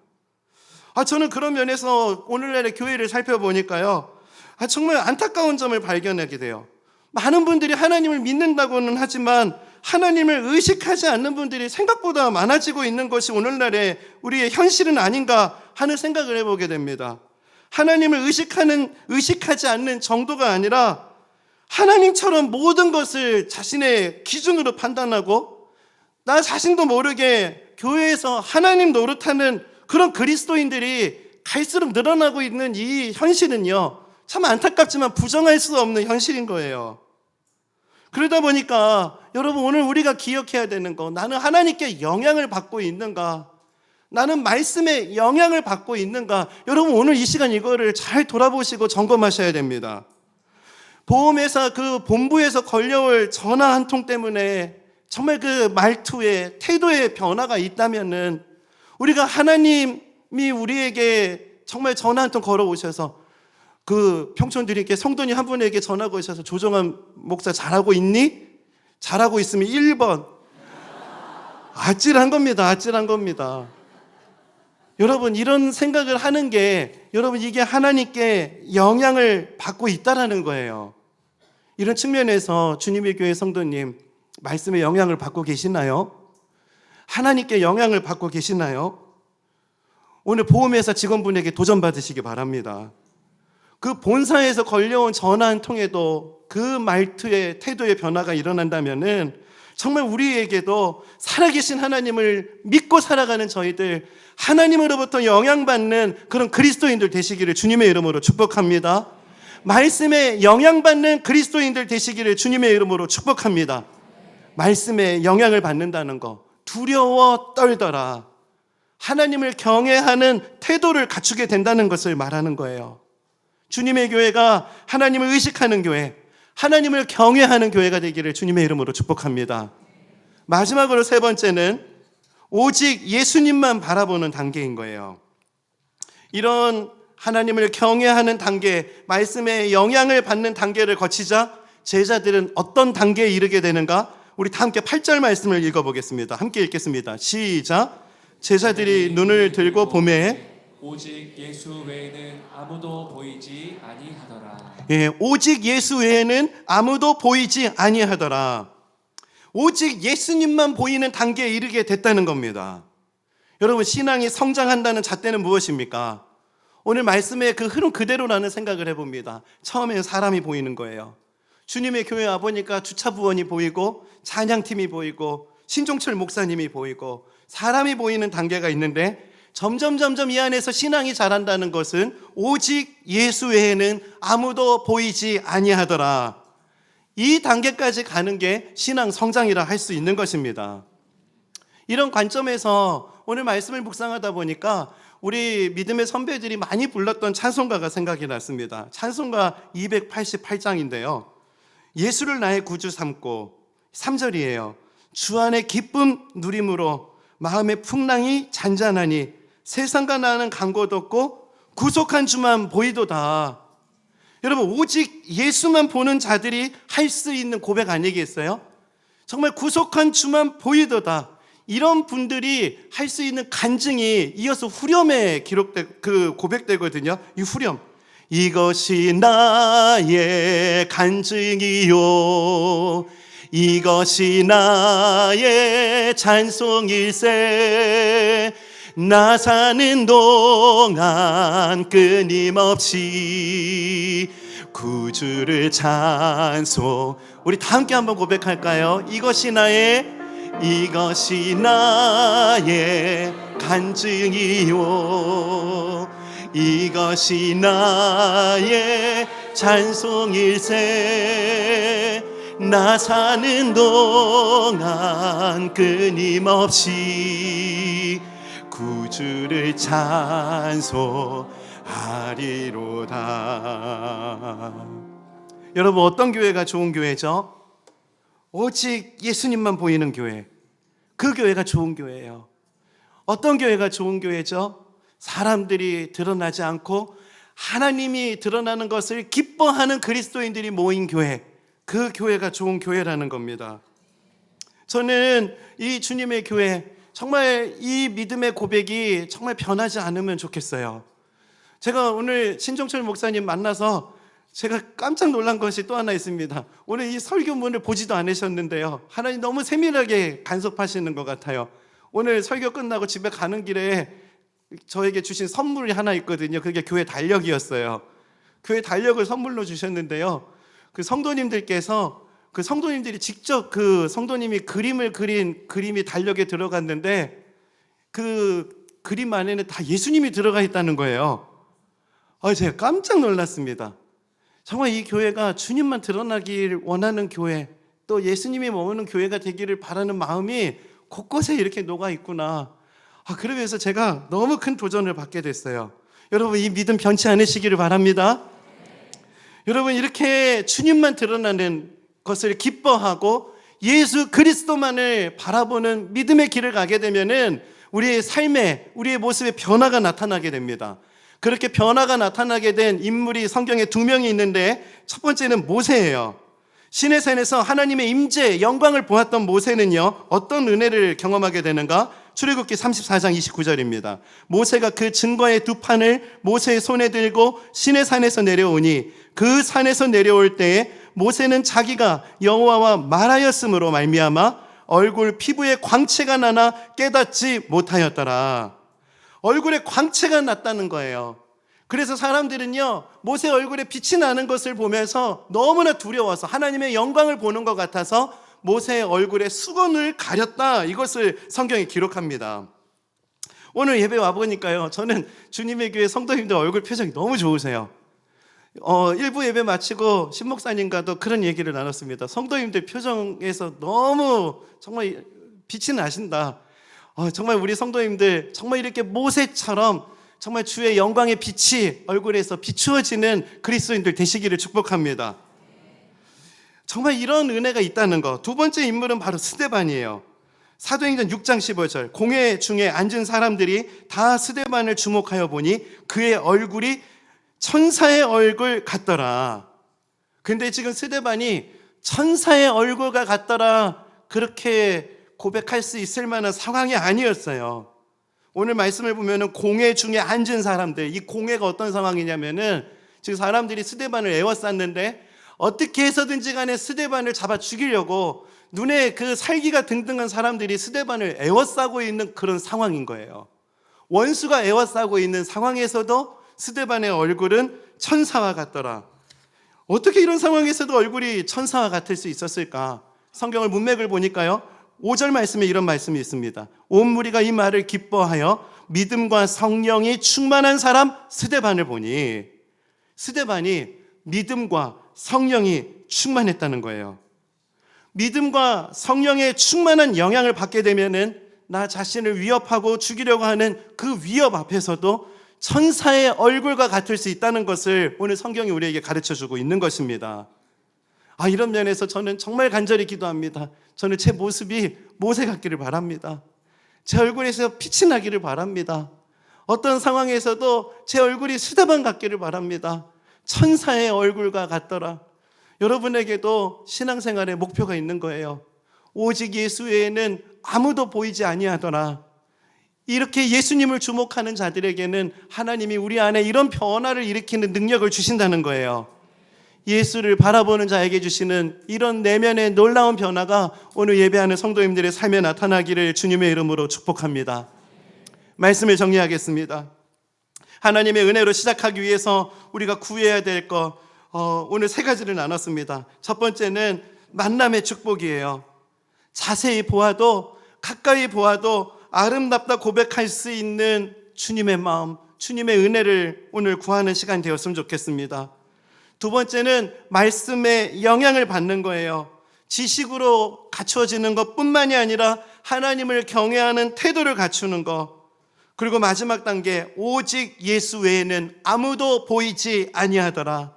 저는 그런 면에서 오늘날의 교회를 살펴보니까요. 정말 안타까운 점을 발견하게 돼요. 많은 분들이 하나님을 믿는다고는 하지만 하나님을 의식하지 않는 분들이 생각보다 많아지고 있는 것이 오늘날의 우리의 현실은 아닌가 하는 생각을 해보게 됩니다. 하나님을 의식하지 않는 정도가 아니라 하나님처럼 모든 것을 자신의 기준으로 판단하고 나 자신도 모르게 교회에서 하나님 노릇하는 그런 그리스도인들이 갈수록 늘어나고 있는 이 현실은요, 참 안타깝지만 부정할 수 없는 현실인 거예요. 그러다 보니까 여러분, 오늘 우리가 기억해야 되는 거, 나는 하나님께 영향을 받고 있는가? 나는 말씀에 영향을 받고 있는가? 여러분, 오늘 이 시간 이거를 잘 돌아보시고 점검하셔야 됩니다. 보험회사 그 본부에서 걸려올 전화 한 통 때문에 정말 그 말투에 태도에 변화가 있다면은, 우리가 하나님이 우리에게 정말 전화 한 통 걸어오셔서 그 평촌들에게 성도님 한 분에게 전화가 오셔서 조정한 목사 잘하고 있니? 잘하고 있으면 1번. 아찔한 겁니다. 아찔한 겁니다. 여러분, 이런 생각을 하는 게, 여러분, 이게 하나님께 영향을 받고 있다라는 거예요. 이런 측면에서 주님의 교회 성도님, 말씀에 영향을 받고 계시나요? 하나님께 영향을 받고 계시나요? 오늘 보험회사 직원분에게 도전받으시기 바랍니다. 그 본사에서 걸려온 전화 한 통에도 그 말투의 태도의 변화가 일어난다면은 정말 우리에게도 살아계신 하나님을 믿고 살아가는 저희들, 하나님으로부터 영향받는 그런 그리스도인들 되시기를 주님의 이름으로 축복합니다. 말씀에 영향받는 그리스도인들 되시기를 주님의 이름으로 축복합니다. 말씀에 영향을 받는다는 거, 두려워 떨더라. 하나님을 경외하는 태도를 갖추게 된다는 것을 말하는 거예요. 주님의 교회가 하나님을 의식하는 교회, 하나님을 경외하는 교회가 되기를 주님의 이름으로 축복합니다. 마지막으로 세 번째는 오직 예수님만 바라보는 단계인 거예요. 이런 하나님을 경외하는 단계, 말씀에 영향을 받는 단계를 거치자 제자들은 어떤 단계에 이르게 되는가? 우리 다 함께 8절 말씀을 읽어보겠습니다. 함께 읽겠습니다. 시작. 제자들이 눈을 들고 보매 오직 예수 외에는 아무도 보이지 아니하더라. 오직 예수 외에는 아무도 보이지 아니하더라. 오직 예수님만 보이는 단계에 이르게 됐다는 겁니다. 여러분, 신앙이 성장한다는 잣대는 무엇입니까? 오늘 말씀의 그 흐름 그대로라는 생각을 해봅니다. 처음에는 사람이 보이는 거예요. 주님의 교회 와보니까 주차부원이 보이고 찬양팀이 보이고 신종철 목사님이 보이고 사람이 보이는 단계가 있는데, 점점 이 안에서 신앙이 자란다는 것은 오직 예수 외에는 아무도 보이지 아니하더라. 이 단계까지 가는 게 신앙 성장이라 할 수 있는 것입니다. 이런 관점에서 오늘 말씀을 묵상하다 보니까 우리 믿음의 선배들이 많이 불렀던 찬송가가 생각이 났습니다. 찬송가 288장인데요. 예수를 나의 구주 삼고, 3절이에요. 주 안에 기쁨 누림으로 마음의 풍랑이 잔잔하니 세상과 나는 간 곳 없고 구속한 주만 보이도다. 여러분, 오직 예수만 보는 자들이 할 수 있는 고백 아니겠어요? 정말 구속한 주만 보이도다. 이런 분들이 할 수 있는 간증이 이어서 후렴에 고백되거든요. 이 후렴. 이것이 나의 간증이요, 이것이 나의 찬송일세. 나 사는 동안 끊임없이 구주를 찬송. 우리 다 함께 한번 고백할까요? 이것이 나의 간증이요, 이것이 나의 찬송일세. 나 사는 동안 끊임없이 구주를 찬송하리로다. 여러분, 어떤 교회가 좋은 교회죠? 오직 예수님만 보이는 교회, 그 교회가 좋은 교회예요. 어떤 교회가 좋은 교회죠? 사람들이 드러나지 않고 하나님이 드러나는 것을 기뻐하는 그리스도인들이 모인 교회, 그 교회가 좋은 교회라는 겁니다. 저는 이 주님의 교회, 정말 이 믿음의 고백이 정말 변하지 않으면 좋겠어요. 제가 오늘 신종철 목사님 만나서 제가 깜짝 놀란 것이 또 하나 있습니다. 오늘 이 설교문을 보지도 않으셨는데요, 하나님 너무 세밀하게 간섭하시는 것 같아요. 오늘 설교 끝나고 집에 가는 길에 저에게 주신 선물이 하나 있거든요. 그게 교회 달력이었어요. 교회 달력을 선물로 주셨는데요, 그 성도님들께서 그 성도님들이 직접 그 성도님이 그림을 그린 그림이 달력에 들어갔는데 그 그림 안에는 다 예수님이 들어가 있다는 거예요. 제가 깜짝 놀랐습니다. 정말 이 교회가 주님만 드러나길 원하는 교회, 또 예수님이 머무는 교회가 되기를 바라는 마음이 곳곳에 이렇게 녹아 있구나. 그러면서 제가 너무 큰 도전을 받게 됐어요. 여러분, 이 믿음 변치 않으시기를 바랍니다. 여러분, 이렇게 주님만 드러나는 것을 기뻐하고 예수 그리스도만을 바라보는 믿음의 길을 가게 되면은 우리의 삶에, 우리의 모습에 변화가 나타나게 됩니다. 그렇게 변화가 나타나게 된 인물이 성경에 2명이 있는데, 첫 번째는 모세예요. 시내산에서 하나님의 임재, 영광을 보았던 모세는요, 어떤 은혜를 경험하게 되는가? 출애굽기 34장 29절입니다. 모세가 그 증거의 2판을 모세의 손에 들고 시내산에서 내려오니 그 산에서 내려올 때에 모세는 자기가 여호와와 말하였으므로 말미암아 얼굴 피부에 광채가 나나 깨닫지 못하였더라. 얼굴에 광채가 났다는 거예요. 그래서 사람들은요, 모세 얼굴에 빛이 나는 것을 보면서 너무나 두려워서 하나님의 영광을 보는 것 같아서 모세의 얼굴에 수건을 가렸다, 이것을 성경에 기록합니다. 오늘 예배 와보니까요, 저는 주님의 교회 성도님들 얼굴 표정이 너무 좋으세요. 일부 예배 마치고 신목사님과도 그런 얘기를 나눴습니다. 성도님들 표정에서 너무 정말 빛이 나신다. 정말 우리 성도님들 정말 이렇게 모세처럼 정말 주의 영광의 빛이 얼굴에서 비추어지는 그리스도인들 되시기를 축복합니다. 정말 이런 은혜가 있다는 것. 두 번째 인물은 바로 스데반이에요. 사도행전 6장 15절, 공회 중에 앉은 사람들이 다 스데반을 주목하여 보니 그의 얼굴이 천사의 얼굴 같더라. 근데 지금 스데반이 천사의 얼굴과 같더라, 그렇게 고백할 수 있을 만한 상황이 아니었어요. 오늘 말씀을 보면은 공회 중에 앉은 사람들, 이 공회가 어떤 상황이냐면은 지금 사람들이 스데반을 에워쌌는데 어떻게 해서든지 간에 스데반을 잡아 죽이려고 눈에 그 살기가 등등한 사람들이 스데반을 에워싸고 있는 그런 상황인 거예요. 원수가 에워싸고 있는 상황에서도 스데반의 얼굴은 천사와 같더라. 어떻게 이런 상황에서도 얼굴이 천사와 같을 수 있었을까? 성경을 문맥을 보니까요, 5절 말씀에 이런 말씀이 있습니다. 온 무리가 이 말을 기뻐하여 믿음과 성령이 충만한 사람 스데반을 보니, 스데반이 믿음과 성령이 충만했다는 거예요. 믿음과 성령의 충만한 영향을 받게 되면은 나 자신을 위협하고 죽이려고 하는 그 위협 앞에서도 천사의 얼굴과 같을 수 있다는 것을 오늘 성경이 우리에게 가르쳐주고 있는 것입니다. 이런 면에서 저는 정말 간절히 기도합니다. 저는 제 모습이 모세 같기를 바랍니다. 제 얼굴에서 빛이 나기를 바랍니다. 어떤 상황에서도 제 얼굴이 스데반 같기를 바랍니다. 천사의 얼굴과 같더라. 여러분에게도 신앙생활에 목표가 있는 거예요. 오직 예수 외에는 아무도 보이지 아니하더라. 이렇게 예수님을 주목하는 자들에게는 하나님이 우리 안에 이런 변화를 일으키는 능력을 주신다는 거예요. 예수를 바라보는 자에게 주시는 이런 내면의 놀라운 변화가 오늘 예배하는 성도님들의 삶에 나타나기를 주님의 이름으로 축복합니다. 말씀을 정리하겠습니다. 하나님의 은혜로 시작하기 위해서 우리가 구해야 될 것, 오늘 3가지를 나눴습니다. 첫 번째는 만남의 축복이에요. 자세히 보아도, 가까이 보아도 아름답다 고백할 수 있는 주님의 마음, 주님의 은혜를 오늘 구하는 시간 되었으면 좋겠습니다. 두 번째는 말씀의 영향을 받는 거예요. 지식으로 갖추어지는 것뿐만이 아니라 하나님을 경외하는 태도를 갖추는 것. 그리고 마지막 단계, 오직 예수 외에는 아무도 보이지 아니하더라.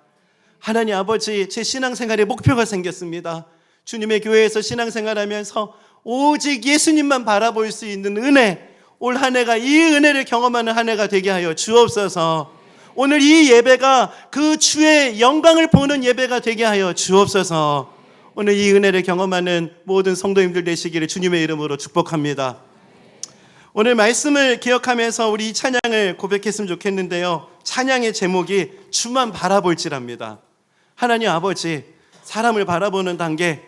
하나님 아버지, 제 신앙생활에 목표가 생겼습니다. 주님의 교회에서 신앙생활하면서 오직 예수님만 바라볼 수 있는 은혜, 올 한 해가 이 은혜를 경험하는 한 해가 되게 하여 주옵소서. 오늘 이 예배가 그 주의 영광을 보는 예배가 되게 하여 주옵소서. 오늘 이 은혜를 경험하는 모든 성도님들 되시기를 주님의 이름으로 축복합니다. 오늘 말씀을 기억하면서 우리 이 찬양을 고백했으면 좋겠는데요, 찬양의 제목이 주만 바라볼지랍니다. 하나님 아버지, 사람을 바라보는 단계,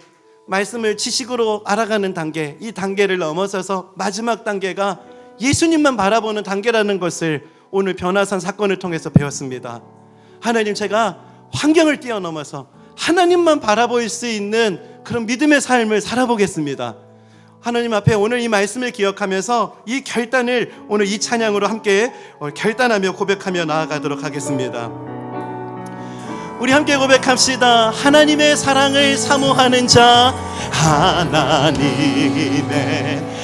말씀을 지식으로 알아가는 단계, 이 단계를 넘어서서 마지막 단계가 예수님만 바라보는 단계라는 것을 오늘 변화산 사건을 통해서 배웠습니다. 하나님, 제가 환경을 뛰어넘어서 하나님만 바라볼 수 있는 그런 믿음의 삶을 살아보겠습니다. 하나님 앞에 오늘 이 말씀을 기억하면서 이 결단을 오늘 이 찬양으로 함께 결단하며 고백하며 나아가도록 하겠습니다. 우리 함께 고백합시다. 하나님의 사랑을 사모하는 자, 하나님의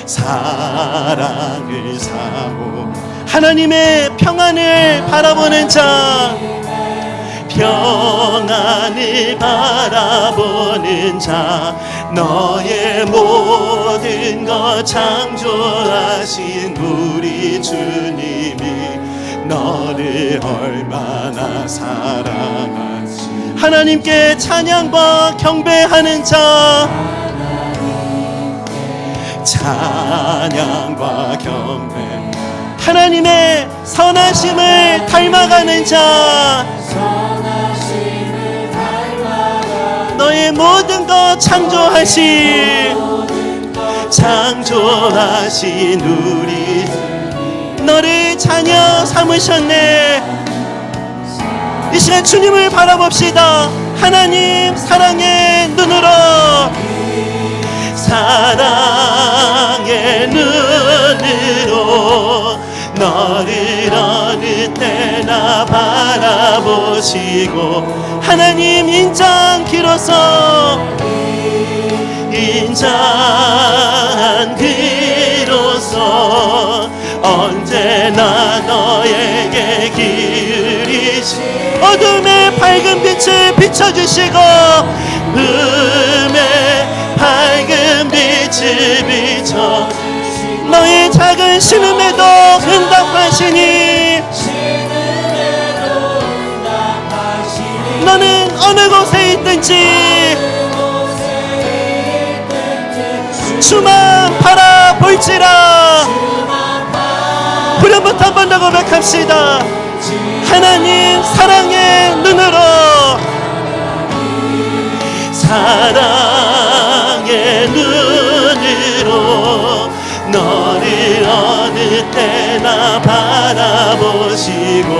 사랑을 사모, 하나님의 평안을 바라보는 자, 평안을 바라보는 자, 너의 모든 것 창조하신 우리 주님이 너를 얼마나 사랑하시, 하나님께 찬양과 경배하는 자, 찬양과 경배, 하나님의 선하심을 닮아가는 자, 너의 모든 것 창조하신 우리 너를 자녀 삼으셨네. 이 시간 주님을 바라봅시다. 하나님 사랑의 눈으로, 사랑의 눈으로 너를 어느 때나 바라보시고, 하나님 인자한기로서 언제나 너에게 기울이시, 어둠의 밝은 빛을 비춰주시고, 음의 밝은 빛을 비춰 너의 작은 신음에도 응답하시니, 너는 어느 곳에 있든지 주만 바라볼지라. 후렴부터 한 번 더 고백합시다. 하나님 사랑의 눈으로, 사랑의 눈으로 너를 어느 때나 바라보시고,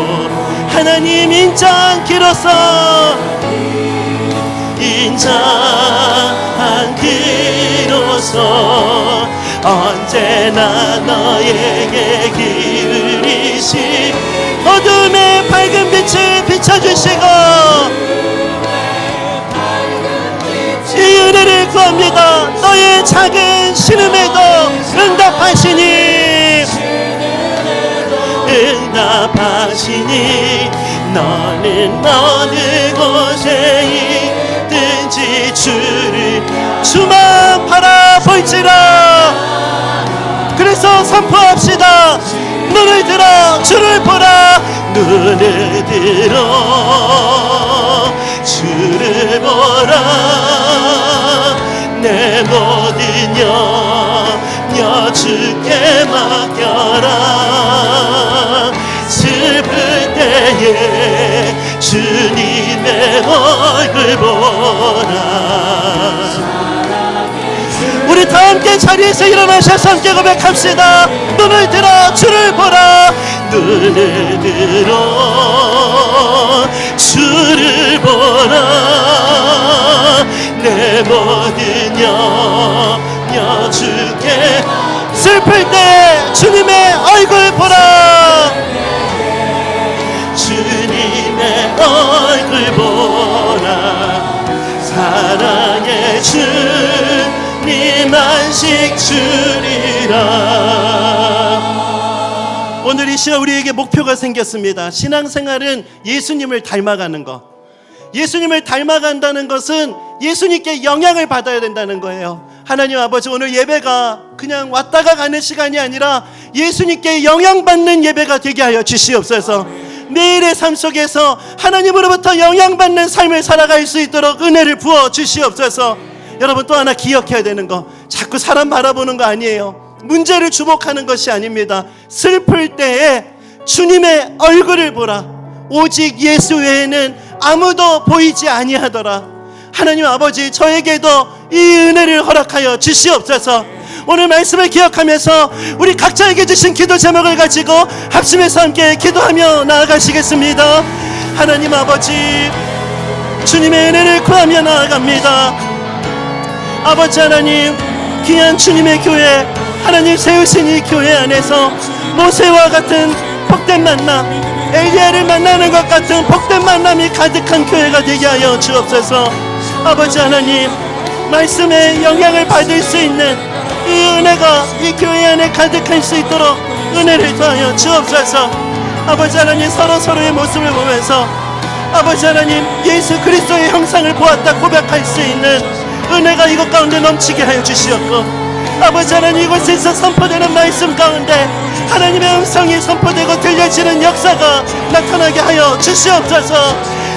하나님 인자한기로서 언제나 너에게 기울이시, 어둠의 밝은 빛을 비춰주시고 이 은혜를 구합니다. 너의 작은 신음에도 응답하시니, 너는 어느 곳에 있든지 주만 바라볼지라. 그래서 선포합시다. 눈을 들어 주를 보라, 눈을 들어 주를 보라. 내 모든 영역 주께 맡겨라. 슬플 때에 주님의 얼굴 보라. 우리 다 함께 자리에서 일어나셔서 함께 고백합시다. 눈을 들어 주를 보라, 눈을 들어 주를 보라. 내 모든 영역 주께, 슬플 때 주님의 얼굴 보라. 주님의 얼굴 보라. 사랑의 주님 안식 주리라. 오늘 이 시간 우리에게 목표가 생겼습니다. 신앙생활은 예수님을 닮아가는 것. 예수님을 닮아간다는 것은 예수님께 영향을 받아야 된다는 거예요. 하나님 아버지, 오늘 예배가 그냥 왔다가 가는 시간이 아니라 예수님께 영향받는 예배가 되게 하여 주시옵소서. 매일의 삶 속에서 하나님으로부터 영향받는 삶을 살아갈 수 있도록 은혜를 부어 주시옵소서. 여러분, 또 하나 기억해야 되는 거, 자꾸 사람 바라보는 거 아니에요. 문제를 주목하는 것이 아닙니다. 슬플 때에 주님의 얼굴을 보라. 오직 예수 외에는 아무도 보이지 아니하더라. 하나님 아버지, 저에게도 이 은혜를 허락하여 주시옵소서. 오늘 말씀을 기억하면서 우리 각자에게 주신 기도 제목을 가지고 합심해서 함께 기도하며 나아가시겠습니다. 하나님 아버지, 주님의 은혜를 구하며 나아갑니다. 아버지 하나님, 귀한 주님의 교회, 하나님 세우신 이 교회 안에서 모세와 같은 복된 만남, 엘리야를 만나는 것 같은 복된 만남이 가득한 교회가 되게 하여 주옵소서. 아버지 하나님, 말씀의 영향을 받을 수 있는 이 은혜가 이 교회 안에 가득할 수 있도록 은혜를 더하여 주옵소서. 아버지 하나님, 서로의 모습을 보면서 아버지 하나님, 예수 그리스도의 형상을 보았다 고백할 수 있는 은혜가 이곳 가운데 넘치게 하여 주시옵고, 아버지 하나님, 이곳에서 선포되는 말씀 가운데 하나님의 음성이 선포되고 들려지는 역사가 나타나게 하여 주시옵소서.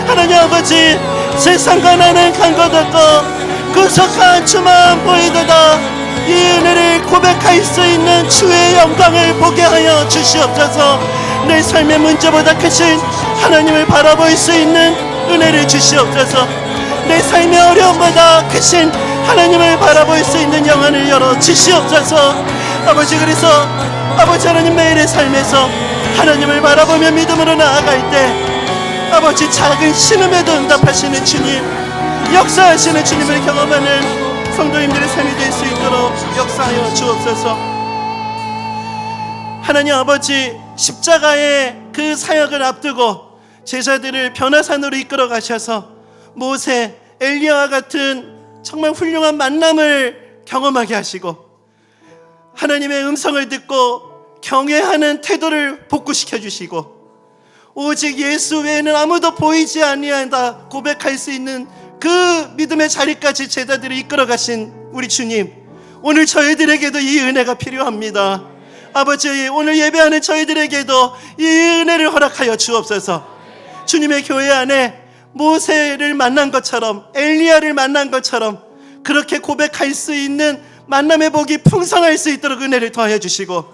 하나님 아버지, 세상과 나는 간 것 없고 구속한 주만 보이도다. 이 은혜를 고백할 수 있는 주의 영광을 보게 하여 주시옵소서. 내 삶의 문제보다 크신 하나님을 바라볼 수 있는 은혜를 주시옵소서. 내 삶의 어려움보다 크신 하나님을 바라볼 수 있는 영안을 열어 주시옵소서. 아버지, 그래서 아버지 하나님, 매일의 삶에서 하나님을 바라보며 믿음으로 나아갈 때 아버지, 작은 신음에도 응답하시는 주님, 역사하시는 주님을 경험하는 성도님들의 삶이 될 수 있도록 역사하여 주옵소서. 하나님 아버지, 십자가의 그 사역을 앞두고 제자들을 변화산으로 이끌어 가셔서 모세, 엘리야와 같은 정말 훌륭한 만남을 경험하게 하시고 하나님의 음성을 듣고 경외하는 태도를 복구시켜 주시고 오직 예수 외에는 아무도 보이지 아니한다 고백할 수 있는 그 믿음의 자리까지 제자들을 이끌어 가신 우리 주님, 오늘 저희들에게도 이 은혜가 필요합니다. 아버지, 오늘 예배하는 저희들에게도 이 은혜를 허락하여 주옵소서. 주님의 교회 안에 모세를 만난 것처럼, 엘리야를 만난 것처럼 그렇게 고백할 수 있는 만남의 복이 풍성할 수 있도록 은혜를 더하여 주시고,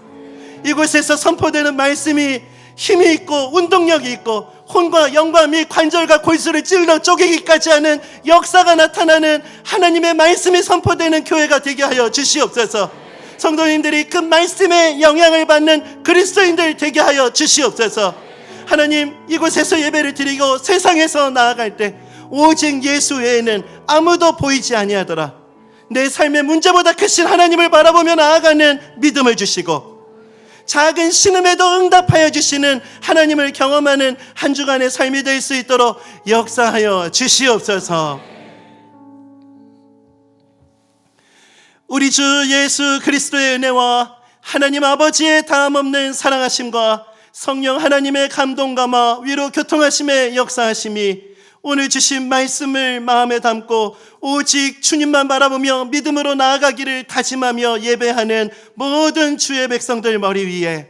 이곳에서 선포되는 말씀이 힘이 있고 운동력이 있고 혼과 영과 및 관절과 골수를 찔러 쪼개기까지 하는 역사가 나타나는 하나님의 말씀이 선포되는 교회가 되게 하여 주시옵소서. 성도님들이 그 말씀의 영향을 받는 그리스도인들 되게 하여 주시옵소서. 하나님, 이곳에서 예배를 드리고 세상에서 나아갈 때 오직 예수 외에는 아무도 보이지 아니하더라. 내 삶의 문제보다 크신 하나님을 바라보며 나아가는 믿음을 주시고 작은 신음에도 응답하여 주시는 하나님을 경험하는 한 주간의 삶이 될 수 있도록 역사하여 주시옵소서. 우리 주 예수 그리스도의 은혜와 하나님 아버지의 다함없는 사랑하심과 성령 하나님의 감동감화 위로 교통하심의 역사하심이 오늘 주신 말씀을 마음에 담고 오직 주님만 바라보며 믿음으로 나아가기를 다짐하며 예배하는 모든 주의 백성들 머리 위에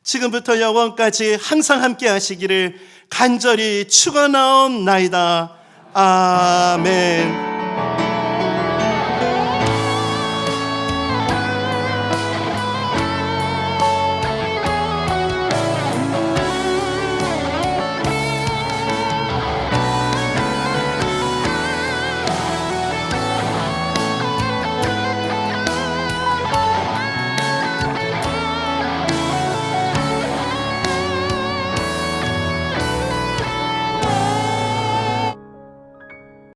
지금부터 영원까지 항상 함께 하시기를 간절히 축원하옵나이다. 아멘.